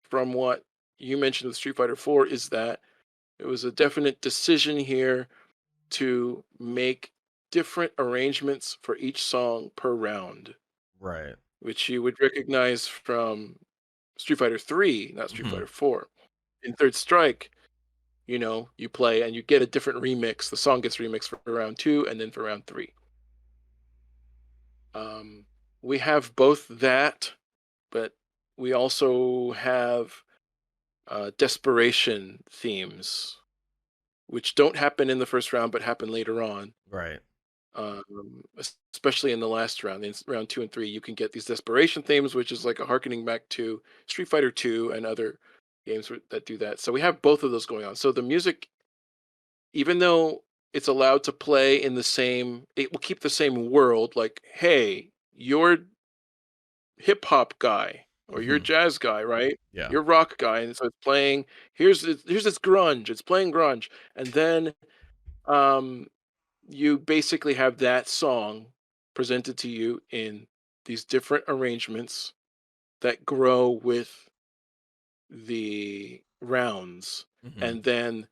from what you mentioned with Street Fighter 4 is that it was a definite decision here to make different arrangements for each song per round, Right. which you would recognize from Street Fighter 3, not Street Mhm. Fighter 4. In Third Strike, you play and you get a different remix. The song gets remixed for round 2 and then for round 3. Um, we have both that, but we also have desperation themes, which don't happen in the first round but happen later on. Right. Especially in the last round, in round 2 and 3, you can get these desperation themes, which is like a harkening back to Street Fighter 2 and other games that do that. So we have both of those going on. So the music, even though it's allowed to play in the same, it will keep the same world. Like, hey, you're hip hop guy or you're Mhm. jazz guy, right? Yeah. You're rock guy, and so it's playing. Here's this grunge. It's playing grunge, and then um, you basically have that song presented to you in these different arrangements that grow with the rounds, Mhm. and then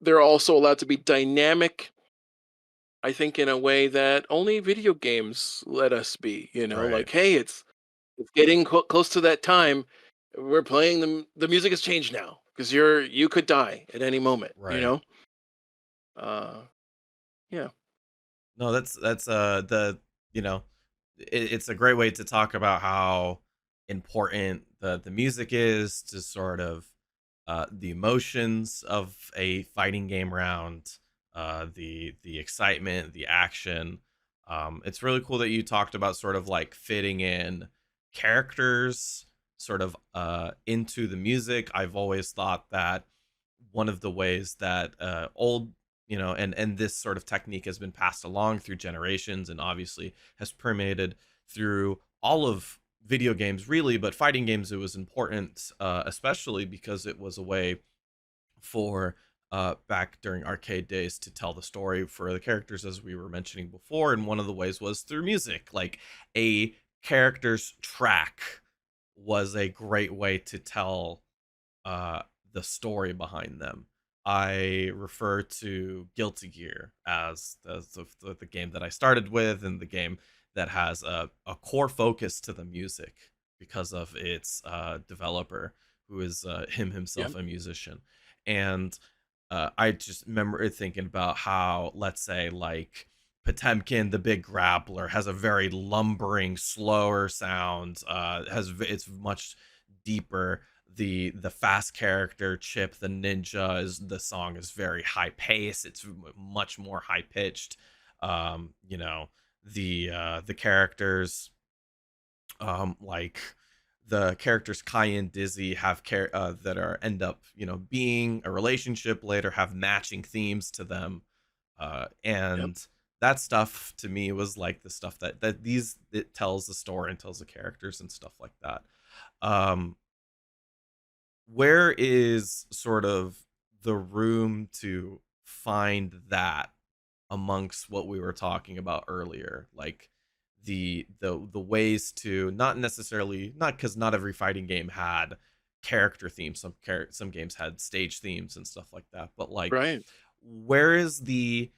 they're also allowed to be dynamic. I think in a way that only video games let us be. Right. Like, hey, it's getting close to that time. We're playing the music has changed now because you could die at any moment. Right. Uh, yeah, No, that's the you know it's a great way to talk about how important the music is to sort of the emotions of a fighting game round, the excitement, the action. It's really cool that you talked about sort of like fitting in characters sort of into the music. I've always thought that one of the ways that old and this sort of technique has been passed along through generations and obviously has permeated through all of video games really, but fighting games, it was important, especially because it was a way for back during arcade days to tell the story for the characters, as we were mentioning before, and one of the ways was through music. Like a character's track was a great way to tell uh, the story behind them. I refer to Guilty Gear as the game that I started with, and the game that has a core focus to the music because of its developer, who is him yeah, himself a musician. And I just remember thinking about how, let's say, like Potemkin, the big grappler, has a very lumbering, slower sound. It's much deeper. The fast character Chip the ninja, is the song is very high pace. It's much more high pitched. You know, the characters, like the characters Kai and Dizzy have that are end up being a relationship later, have matching themes to them, yep. and that stuff to me was like the stuff that these it tells the story and tells the characters and stuff like that. um where is sort of the room to find that amongst what we were talking about earlier, like the ways to not necessarily, not because not every fighting game had character themes, some games had stage themes and stuff like that, but like Right. where is the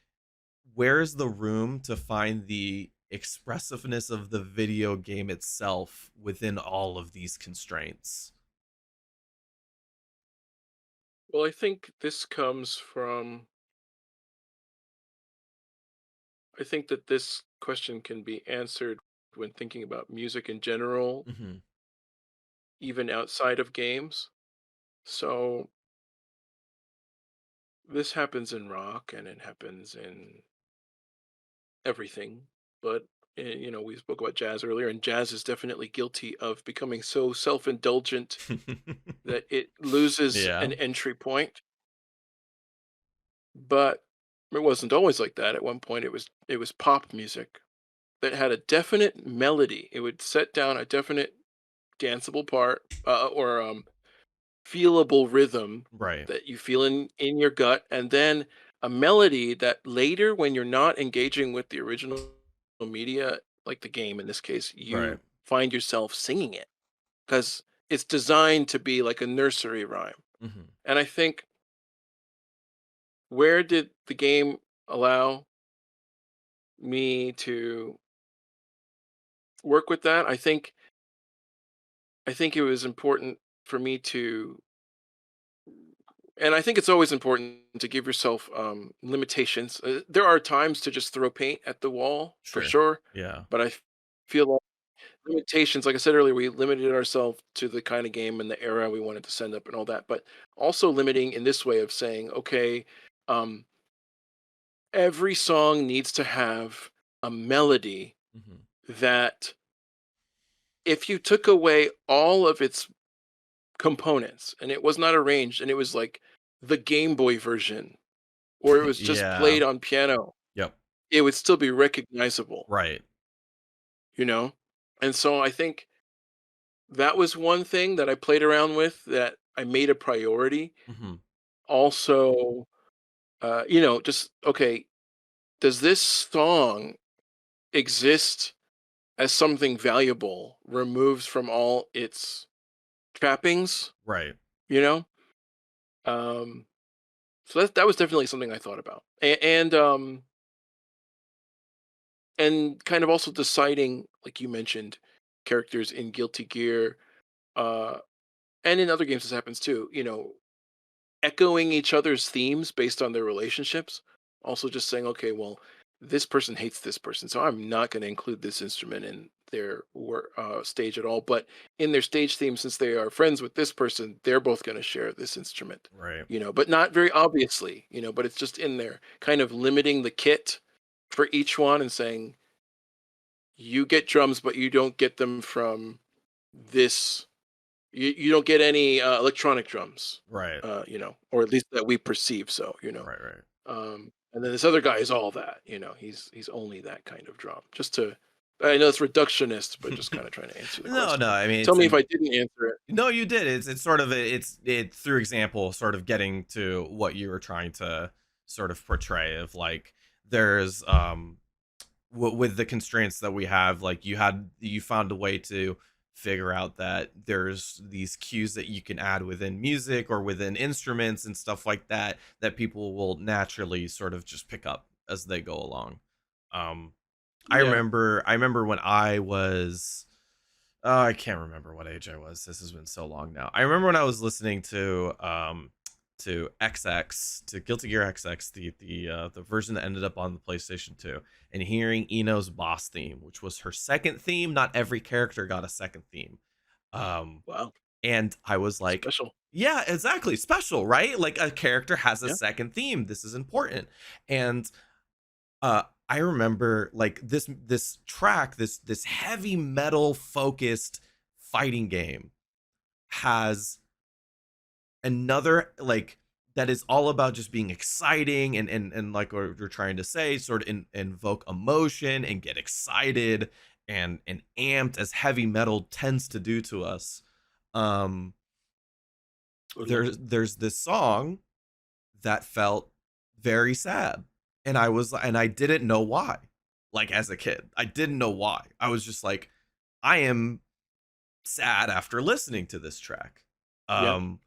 where is the room to find the expressiveness of the video game itself within all of these constraints? Well, I think this comes from. I think that this question can be answered when thinking about music in general, Hmm. even outside of games. So this happens in rock and it happens in everything. But, we spoke about jazz earlier, and jazz is definitely guilty of becoming so self indulgent that it loses Yeah. an entry point. But it wasn't always like that. At one point, it was pop music that had a definite melody. It would set down a definite danceable part, or feelable rhythm Right. that you feel in your gut, and then a melody that later, when you're not engaging with the original media, like the game in this case, Right. you find yourself singing it because it's designed to be like a nursery rhyme. Hmm. And I think, where did the game allow me to work with that. I think it was important for me to, and I think it's always important to give yourself limitations. There are times to just throw paint at the wall for Sure. sure, Yeah. but feel like limitations, like I said earlier, we limited ourselves to the kind of game and the era we wanted to send up and all that, but also limiting in this way of saying, okay, um, every song needs to have a melody Mhm. that, if you took away all of its components and it was not arranged and it was like the Game Boy version, or it was just Yeah. played on piano, Yep. it would still be recognizable, Right. you know? And so I think that was one thing that I played around with that I made a priority. Mhm. Also, just okay, does this song exist as something valuable removed from all its trappings, Right. you know? Um, so that was definitely something I thought about. And kind of also deciding, like you mentioned, characters in Guilty Gear, uh, and in other games this happens too, echoing each other's themes based on their relationships. Also, just saying, okay, well, this person hates this person, so I'm not going to include this instrument in their stage at all. But in their stage theme, since they are friends with this person, they're both going to share this instrument, Right. but not very obviously, but it's just in there, kind of limiting the kit for each one and saying, you get drums, but you don't get them from this. You don't get any electronic drums, Right. or at least that we perceive so, Right. Right. and then this other guy is all that, he's only that kind of drum. Just to, I know it's reductionist, but just kind of trying to answer the No, no. question. I mean, Tell it's me if I an didn't answer it. no, you did. It's sort of it's through example, sort of getting to what you were trying to sort of portray of like there's with the constraints that we have, like you found a way to figure out that there's these cues that you can add within music or within instruments and stuff like that that people will naturally sort of just pick up as they go along. um Yeah. I remember when I was I can't remember what age I was. This has been so long now. I remember when I was listening to XX, to Guilty Gear XX, the version that ended up on the PlayStation 2, and hearing Eno's boss theme, which was her second theme. Not every character got a second theme. Um Wow. and I was like, Special. yeah, exactly. Special, right? Like a character has a Yeah. second theme. This is important. And I remember like this track, this heavy metal focused fighting game has another like that is all about just being exciting and like what we're trying to say, sort of invoke emotion and get excited and amped as heavy metal tends to do to us. Um Totally. there's this song that felt very sad. And I didn't know why. Like as a kid, I didn't know why. I was just like, I am sad after listening to this track. Yeah. Um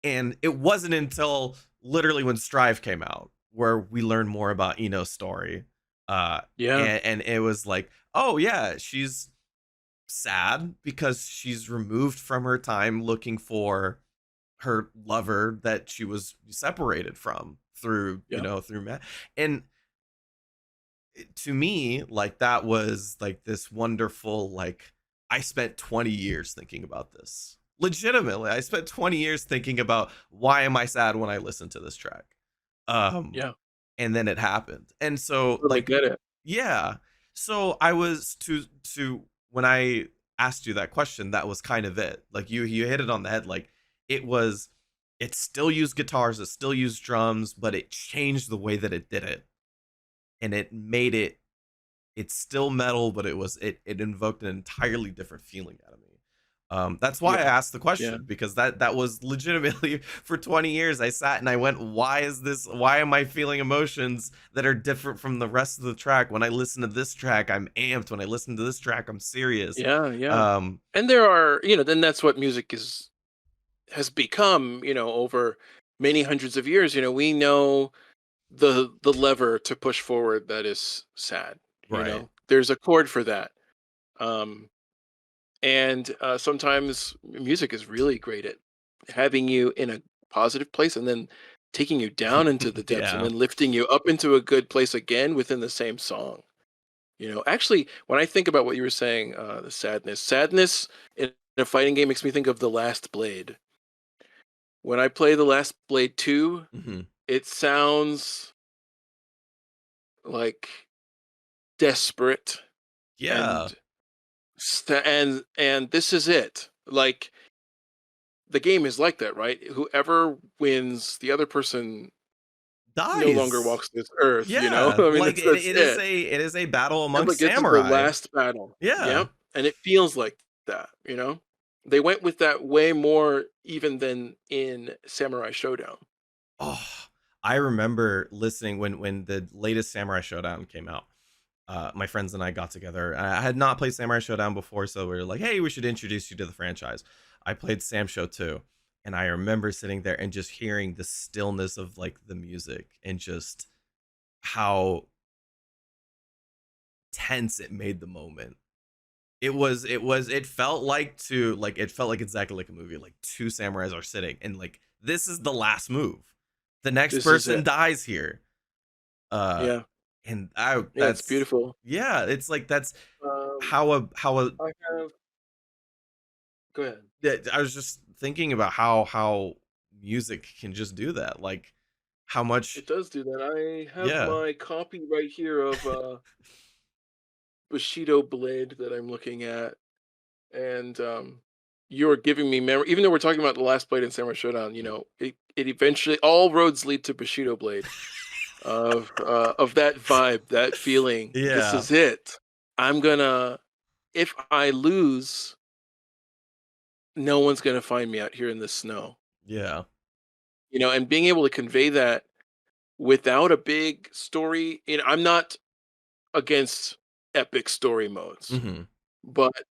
and it wasn't until literally when Strive came out where we learned more about Eno's story. Uh Yeah. and it was like, oh yeah, she's sad because she's removed from her time looking for her lover that she was separated from through, Yeah. through and to me, like that was like this wonderful, like I spent 20 years thinking about this. Legitimately, I spent 20 years thinking about why am I sad when I listen to this track. Um Yeah. and then it happened. And so Totally like get it. yeah. So I was to when I asked you that question, that was kind of it. Like you hit it on the head. Like it was it still used guitars, it still used drums, but it changed the way that it did it. And it made it it's still metal, but it invoked an entirely different feeling out of me. That's why I Yeah. asked the Yeah. question because that was legitimately for 20 years I sat and I went, why am I feeling emotions that are different from the rest of the track? When I listen to this track, I'm amped. When I listen to this track, I'm serious. Yeah. Yeah. Um, And there are, then that's what music has become, over many hundreds of years. We know the lever to push forward that is sad. Right. There's a chord for that. Um, and sometimes music is really great at having you in a positive place and then taking you down into the depths and Yeah. then lifting you up into a good place again within the same song. Actually, when I think about what you were saying, the sadness in a fighting game makes me think of The Last Blade. When I play The Last Blade 2, Mhm. it sounds like desperate Yeah. and and this is it. Like the game is like that, right? Whoever wins, the other person no longer Dies. walks this earth, you know? Yeah, I mean, like that's it. it is a battle And amongst like this is the samurai. last battle. Yeah. Yep. And it feels like that. They went with that way more even than in Samurai Showdown. Oh, I remember listening when the latest Samurai Showdown came out. My friends and I got together. I had not played Samurai Showdown before, so we were like, "Hey, we should introduce you to the franchise." I played Sam Show 2, and I remember sitting there and just hearing the stillness of like the music and just how tense it made the moment. It felt like exactly like a movie. Like two samurais are sitting and like this is the last move. The next This is person it. dies here. Uh Yeah. and I Yeah, it's that's beautiful. yeah, it's like that's Um, how a I have Go ahead. yeah, I was just thinking about how music can just do that. Like how much It does do that. I have yeah. my copy right here of Bushido Blade that I'm looking at, and you're giving me memory. Even though we're talking about the last blade in Samurai Showdown, it eventually all roads lead to Bushido Blade of that vibe, that feeling. This Yeah. is it. I'm gonna If I lose, no one's gonna find me out here in the snow. Yeah. And being able to convey that without a big story. I'm not against epic story modes, Mhm. but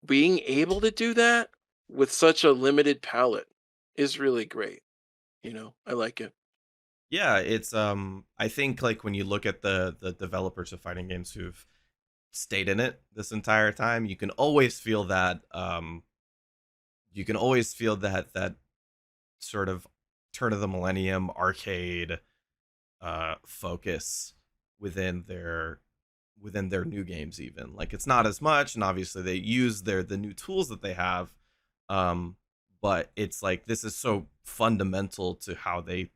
being able to do that with such a limited palette is really great. I like it. Yeah, it's I think like when you look at the developers of fighting games who've stayed in it this entire time, you can always feel that sort of turn of the millennium arcade focus within their within their new games even. Like it's not as much and obviously they use the new tools that they have um but it's like this is so fundamental to how they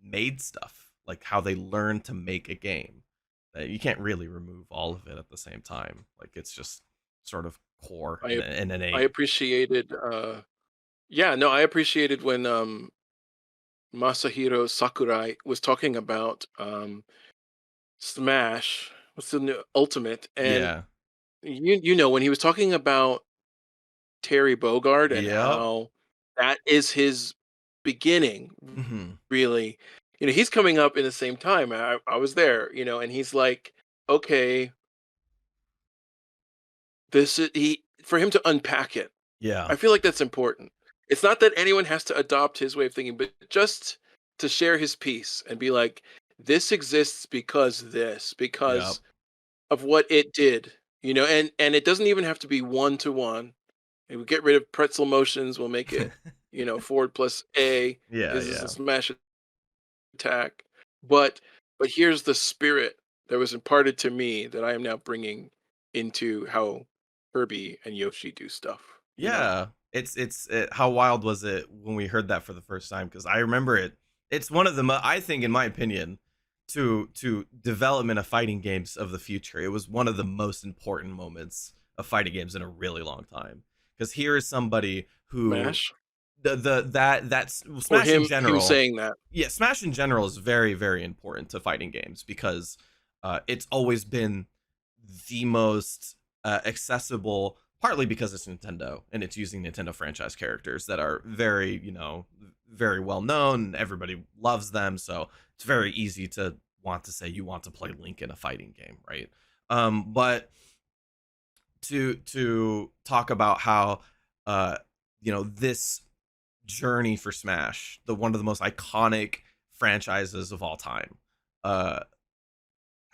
made stuff, like how they learned to make a game. That you can't really remove all of it at the same time. Like it's just sort of core I and I innate. appreciated yeah, no, I appreciated when Masahiro Sakurai was talking about Smash, what's the new Ultimate, and Yeah. when he was talking about Terry Bogard and Yep. how that is his beginning, Hmm. really. He's coming up in the same time. I was there, and he's like, okay, this is he for him to unpack it. Yeah. I feel like that's important. It's not that anyone has to adopt his way of thinking, but just to share his piece and be like, this exists Yep. because of what it did, and it doesn't even have to be one to one. We get rid of pretzel motions, we'll make it, forward plus A Yeah. is a Yeah. smash attack. But here's the spirit that was imparted to me that I am now bringing into how Herbie and Yoshi do stuff. Yeah, how wild was it when we heard that for the first time? Because I remember it. It's one of the I think, in my opinion, to development of fighting games of the future. It was one of the most important moments of fighting games in a really long time. Because here is somebody who Smash that's or Smash in him general. saying that. Yeah, Smash in general is very very important to fighting games because it's always been the most accessible, partly because it's Nintendo and it's using Nintendo franchise characters that are very, very well known. Everybody loves them, so it's very easy to want to say you want to play Link in a fighting game, right? But to talk about how this journey for Smash, the one of the most iconic franchises of all time, uh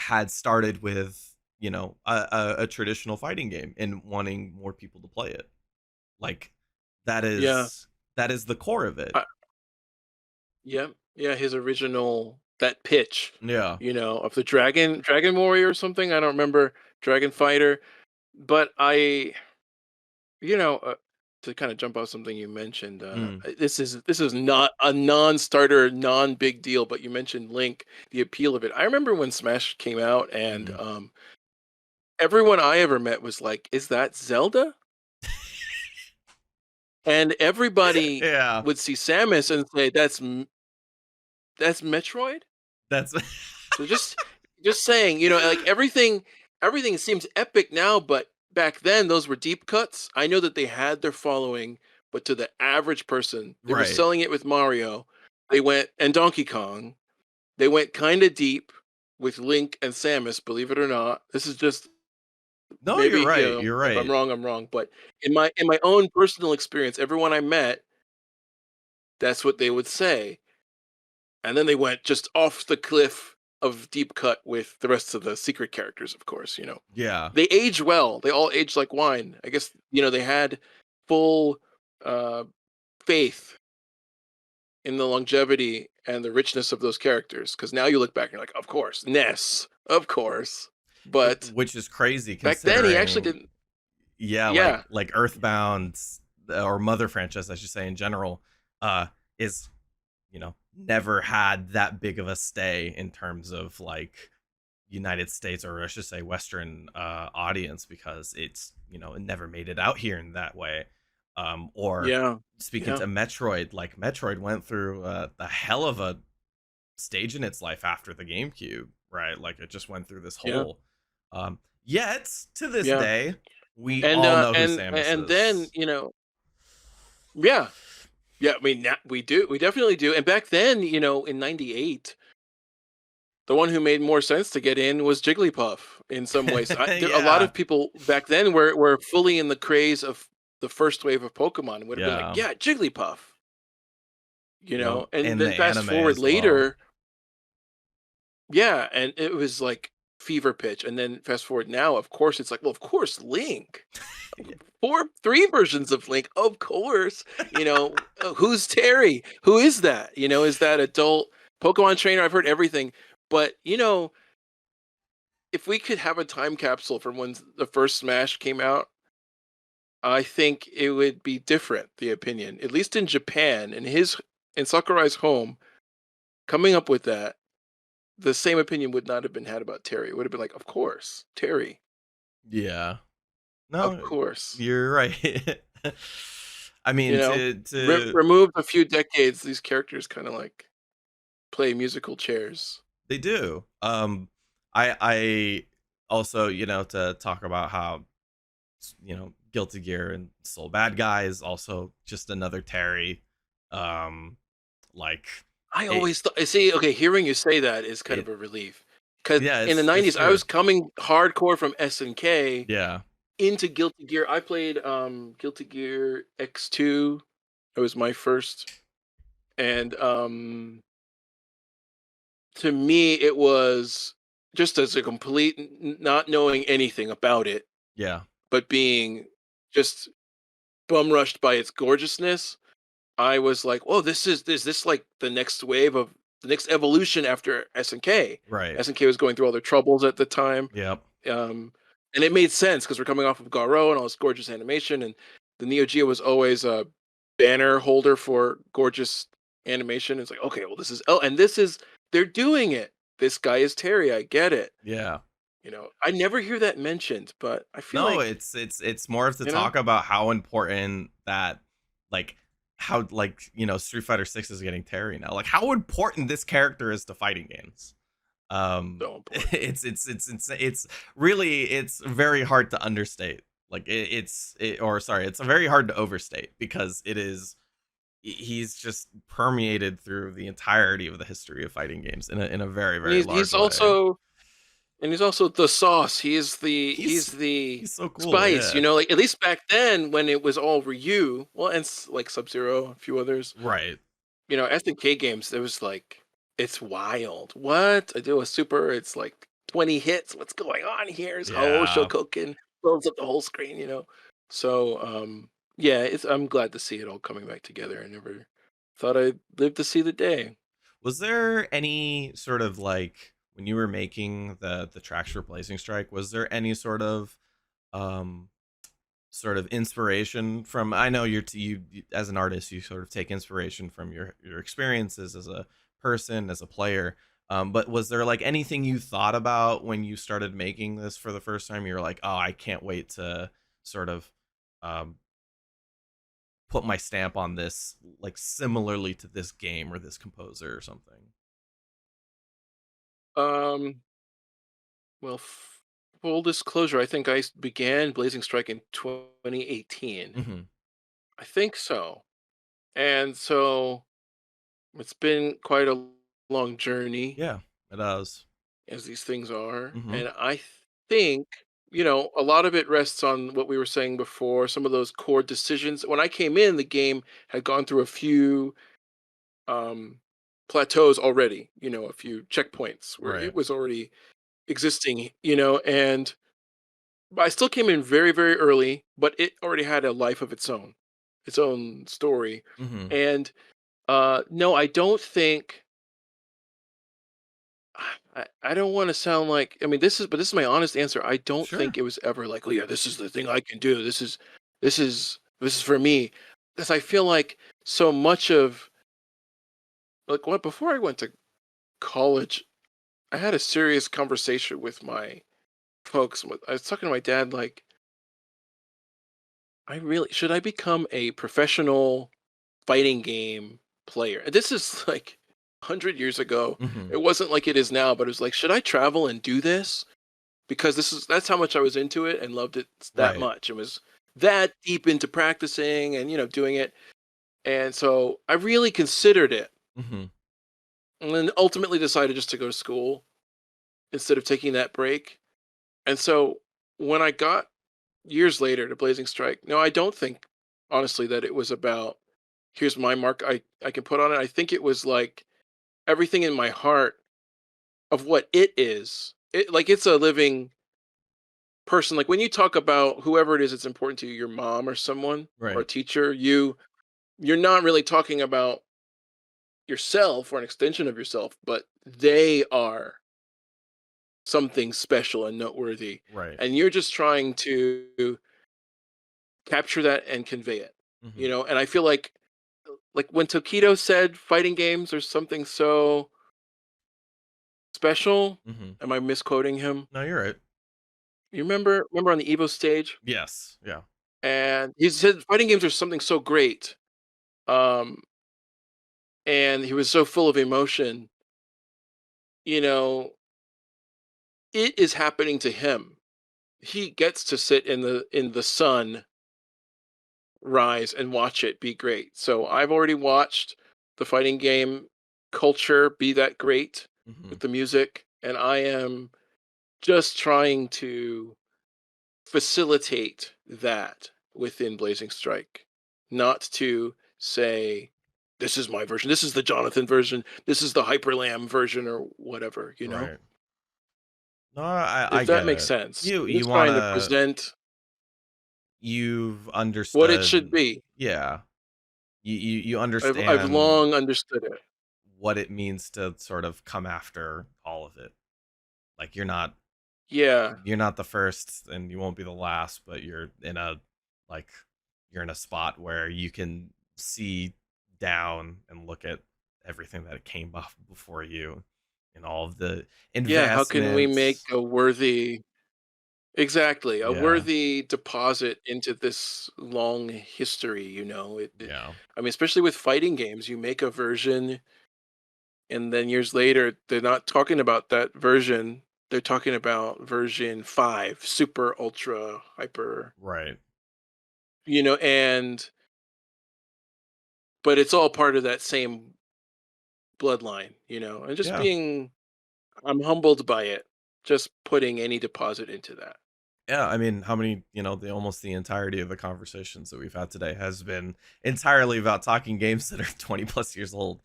had started with, you know, a traditional fighting game and wanting more people to play it. Like that Yeah. is that is the core of it. I, yeah. Yeah. His original that pitch, Yeah. of the Dragon Warrior or something. I don't remember Dragon Fighter, but you know, uh, to kind of jump off something you mentioned, Mm, this is not a non-starter, non-big deal, but you mentioned Link, the appeal of it. I remember when Smash came out, and mhm. everyone I ever met was like, "Is that Zelda?" And everybody Yeah. would see Samus and say, "That's Metroid." That's So just saying, like everything seems epic now, but back then those were deep cuts. I know that they had their following, but to the average person, they were right. selling it with Mario. They went and Donkey Kong. They went kind of deep with Link and Samus, believe it or not. This is just No, you're maybe, right. You're if I'm right. wrong, I'm wrong, but in my own personal experience, everyone I met, that's what they would say. And then they went just off the cliff of deep cut with the rest of the secret characters, of course. Yeah. They age well. They all age like wine. I guess, they had full uh, faith in the longevity and the richness of those characters. Because now you look back and you're like, of course, Ness, of course. But Which is crazy back then, he actually considering, didn't. yeah, Yeah, like Earthbound, or Mother franchise, I should say in general, is, you know, never had that big of a stay in terms of like United States, or I should say Western audience, because it's, you know, it never made it out here in that way. Or yeah, speaking yeah, to Metroid, like Metroid went through a hell of a stage in its life after the GameCube, right? Like it just went through this yeah, whole, yet to this yeah. day, we And all know who Samus and then, is. yeah, yeah. I mean, we definitely do. And back then, in '98, the one who made more sense to get in was Jigglypuff in some ways. A lot Yeah. of people back then were fully in the craze of the first wave of Pokemon and would have been like, Yeah. "Yeah, Jigglypuff," Yep. and And then the fast anime forward as well. later, yeah, and it was like fever pitch. And then fast forward now, of course, it's like, well, of course, Link. Yeah. Three versions of Link, of course. Who's Terry? Who is that? Is that adult Pokemon trainer? I've heard everything, but if we could have a time capsule from when the first Smash came out, I think it would be different. The opinion, at least in Japan, in Sakurai's home, coming up with that, the same opinion would not have been had about Terry. It would have been like, of course, Terry, Yeah. of No, course. you're right. I You mean, know, to remove a few decades, these characters kind of like play musical chairs. they do. I also, you know, to talk about how, you know, Guilty Gear and Soul Bad Guy is also just another Terry. Um, like I it always thought, see, okay, hearing you say that is kind it of a relief. Because yeah, in the it's 90s, I true. was coming hardcore from SNK Yeah. into Guilty Gear. I played Guilty Gear X2. It was my first. And to me, it was just as a complete not knowing anything about it, Yeah. but being just bum rushed by its gorgeousness. I was like, "Whoa, is this like the next wave of the next evolution after SNK?" Right. SNK was going through all their troubles at the time, Yep. um, and it made sense because we're coming off of Garo and all this gorgeous animation, and the Neo Geo was always a banner holder for gorgeous animation. It's like, okay, well, and this is they're doing it. This guy is Terry. I get it. Yeah. I never hear that mentioned, but I feel No, like it's more of to you know, talk about how important that, like, how, like, you know, Street Fighter 6 is getting Terry now. Like how important this character is to fighting games. so important. It's really, it's very hard to understate. Like or sorry, it's very hard to overstate, because it is, he's just permeated through the entirety of the history of fighting games in a very, And very he's large way. also the sauce. He's He's the he's so cool, spice. yeah. Like at least back then when it was all Ryu, well, and like Sub Zero, a few others. Right. SNK games, it was like it's wild. What I do a super, it's like 20 hits. What's going on here? Is oh Yeah. Shokoken fills up the whole screen, you know? So yeah, I'm glad to see it all coming back together. I never thought I'd live to see the day. Was there any sort of like when you were making the tracks for Blazing Strike, was there any um sort of inspiration from, I know you as an artist you sort of take inspiration from your experiences as a person, as a player, but was there like anything you thought about when you started making this for the first time? You're like, oh, I can't wait to sort of um put my stamp on this, like similarly to this game or this composer or something. Um, well, full disclosure, I think began Blazing Strike in 2018. Hmm. I think so. And so it's been quite a long journey, Yeah, it does. as these things are. Hmm. And I think, a lot of it rests on what we were saying before, some of those core decisions. When I came in, the game had gone through a few um, plateaus already, a few checkpoints where Right. it was already existing, and but I still came in very, very early, but it already had a life of its own story. Hmm. And no, I don't think I don't want to sound like, I mean, this is my honest answer. I don't Sure. think it was ever like, oh yeah, this is the thing I can do. This is for me. Because I feel like so much of, like, what before I went to college, I had a serious conversation with my folks. I was talking to my dad, like, should I become a professional fighting game player? And this is like 100 years ago. Hmm. It wasn't like it is now, but it was like, should I travel and do this? Because that's how much I was into it and loved it that Right. much. It was that deep into practicing and doing it. And so I really considered it, Hmm. and then ultimately decided just to go to school instead of taking that break. And so when I got years later to Blazing Strike, no, I don't think honestly that it was about, here's my mark I can put on it. I think it was like everything in my heart of what it is. It's a living person. Like when you talk about whoever it is that's important to you, your mom or someone or a Right. teacher, you're not really talking about yourself or an extension of yourself, but they are something special and noteworthy. Right. And you're just trying to capture that and convey it. Hmm. And I feel like when Tokido said fighting games are something so special, Hmm. am I misquoting him? No, you're right. You remember on the Evo stage? Yes. Yeah. And he said fighting games are something so great. Um, and he was so full of emotion. You know, it is happening to him. He gets to sit in the sun rise and watch it be great. So I've already watched the fighting game culture be that great Hmm. with the music, and I am just trying to facilitate that within Blazing Strike. Not to say, this is my version, this is the Jonathan version, this is the Hyperlam version, or whatever, Right. No, I If that get makes it. sense. You I'm you just trying to wanna present you've what it should understood. be. Yeah. You I've understand long understood it. what it means to sort of come after all of it. Like Yeah. you're not the first and you won't be the last, but like you're in a spot where you can see down and look at everything that came off before you and all of the Yeah, how can we make investments. a worthy, exactly, a Yeah. worthy deposit into this long history, Yeah. I mean, especially with fighting games, you make a version, and then years later, they're not talking about that version. They're talking about version 5, super ultra hyper, Right. and but it's all part of that same bloodline, and just Yeah. I'm humbled by it, just putting any deposit into that. Yeah, I mean, how many, the almost the entirety of the conversations that we've had today has been entirely about talking games that are 20 plus years old.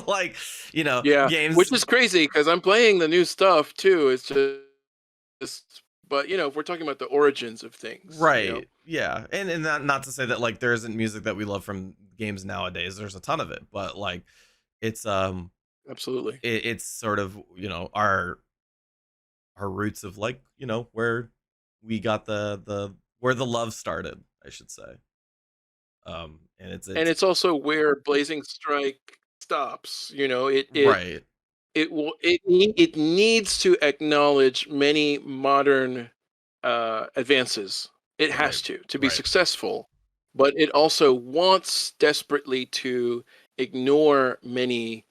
Like, Yeah, which games. is crazy because I'm playing the new stuff too. It's just, but if we're talking about the origins of things. Right. Yeah. And not to say that like there isn't music that we love from games nowadays. There's a ton of it, but like it's Absolutely. it's sort of, our roots of like, where we got the where the love started, I should say. And And it's it's also where Blazing Strike stops. right. It needs to acknowledge many modern advances. It Right. has to be Right. successful, but it also wants desperately to ignore many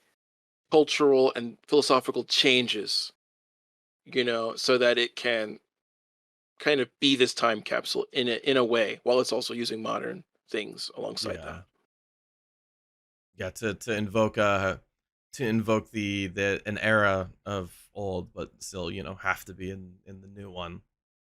cultural and philosophical changes, so that it can kind of be this time capsule in a way, while it's also using modern things alongside Yeah. that. Yeah, to invoke the an era of old, but still, have to be in the new one.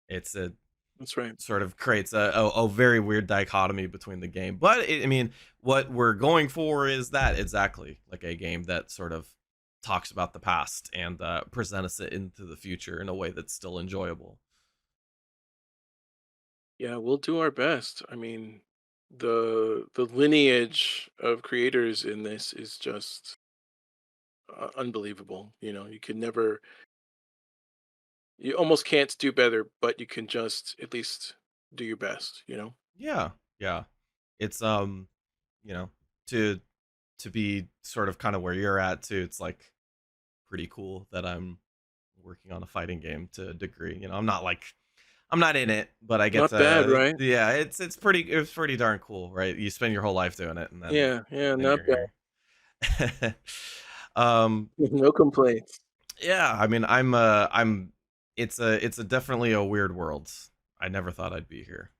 It's a That's right. sort of creates a very weird dichotomy between the game. But I mean, what we're going for is that exactly like a game that sort of talks about the past and presents it into the future in a way that's still enjoyable. Yeah, we'll do our best. I mean, the lineage of creators in this is just unbelievable. You almost can't do better, but you can just at least do your best. Yeah, yeah. It's you know, to be sort of kind of where you're at too. It's like pretty cool that I'm working on a fighting game to a degree. I'm not in it, but I get Not bad, to, right? yeah, it's pretty darn cool, right? You spend your whole life doing it and Yeah, yeah, then not you're bad. here. um No complaints. yeah, I mean, I'm it's a definitely a weird world. I never thought I'd be here.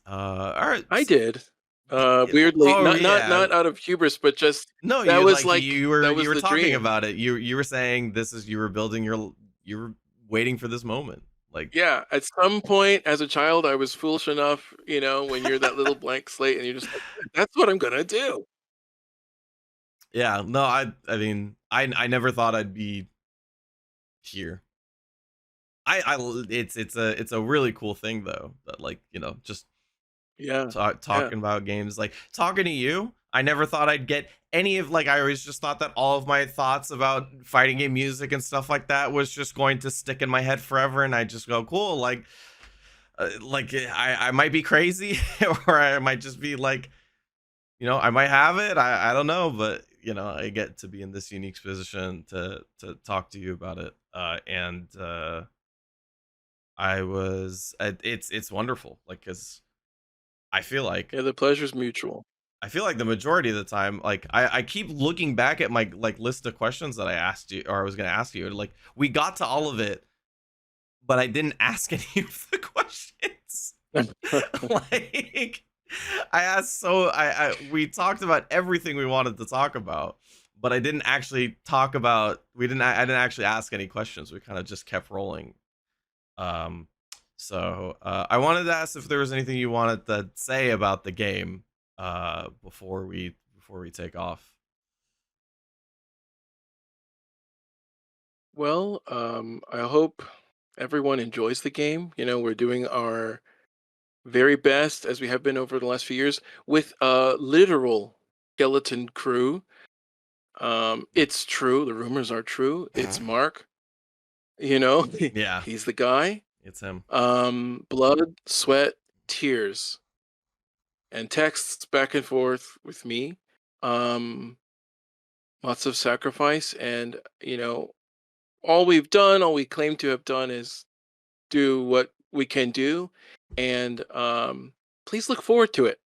All right. I did. Weirdly, Oh yeah. not out of hubris, but just No, that you was like like you that you was were the talking dream. about it. You were saying this is you were building you were waiting for this moment. Like, Yeah, at some point as a child, I was foolish enough, when you're that little blank slate and you're just like, that's what I'm gonna do. yeah, no, I mean, I never thought I'd be here. It's a really cool thing though that like, just Yeah, yeah. talking about games, like talking to you. I never thought I'd get any of like I always just thought that all of my thoughts about fighting game music and stuff like that was just going to stick in my head forever and I just go cool like I might be crazy or I might just be like, I might have it. I don't know, but I get to be in this unique position to talk to you about it. And it's wonderful. Like cuz I feel like Yeah, the pleasure's mutual. the majority of the time, like I keep looking back at my like list of questions that I asked you or I was gonna ask you. Like we got to all of it, but I didn't ask any of the questions. Like I asked so I we talked about everything we wanted to talk about, but I didn't actually talk about I didn't actually ask any questions. We kind of just kept rolling. Um so I wanted to ask if there was anything you wanted to say about the game before we take off. Well, I hope everyone enjoys the game. We're doing our very best, as we have been over the last few years, with a literal skeleton crew. It's true. The rumors are true. It's Mark. Yeah, He's the guy. it's him. Blood, sweat, tears, and texts back and forth with me. Um, Lots of sacrifice, and all we claim to have done is do what we can do, and please look forward to it.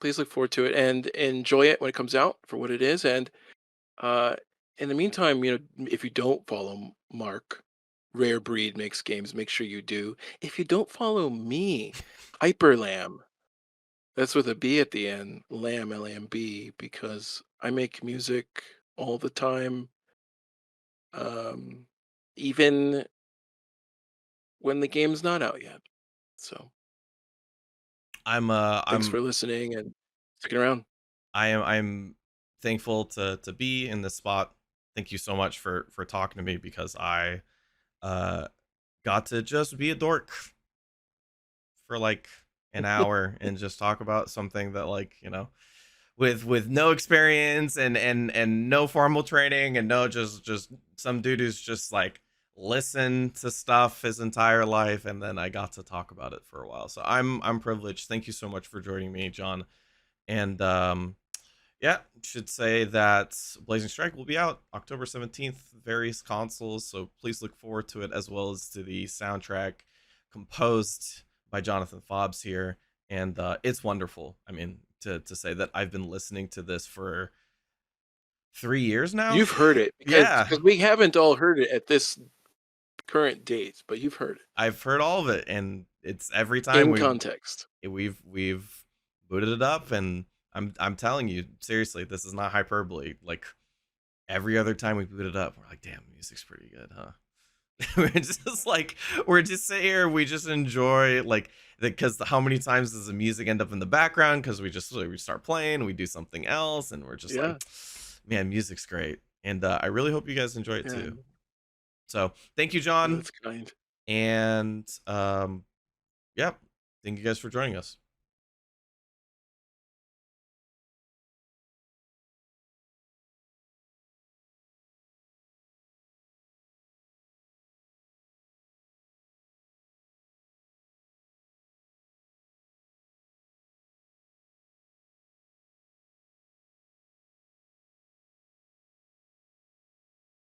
Please look forward to it and enjoy it when it comes out for what it is. And uh, in the meantime, if you don't follow Mark, RareBreed Makes Games, make sure you do. If you don't follow me, Hyper Lamb, that's with a B at the end, Lamb, LAMB, because I make music all the time. even when the game's not out yet. So thanks I'm for listening and sticking around. I'm thankful to be in this spot. Thank you so much for talking to me because I uh got to just be a dork for like an hour and just talk about something that, like, with no experience and no formal training and no, just some dude who's just like listened to stuff his entire life, and then I got to talk about it for a while. So I'm privileged. Thank you so much for joining me, John. And yeah, should say that Blazing Strike will be out October 17th, various consoles, so please look forward to it, as well as to the soundtrack composed by Jonathan Fobbs here. And it's wonderful. I mean, to say that I've been listening to this for 3 years now. You've heard it Yeah, because we haven't all heard it at this current date, but you've heard it I've heard all of it, and it's every time in context. we've booted it up, and I'm telling you seriously, this is not hyperbole. Like, every other time we boot it up, we're like, damn, music's pretty good, huh? We're just sitting here, we just enjoy, like, because how many times does the music end up in the background because we start playing, we do something else, and we're just like, Yeah, man, music's great. And I really hope you guys enjoy it yeah, too. So thank you, John. that's kind. And yep, thank you guys for joining us.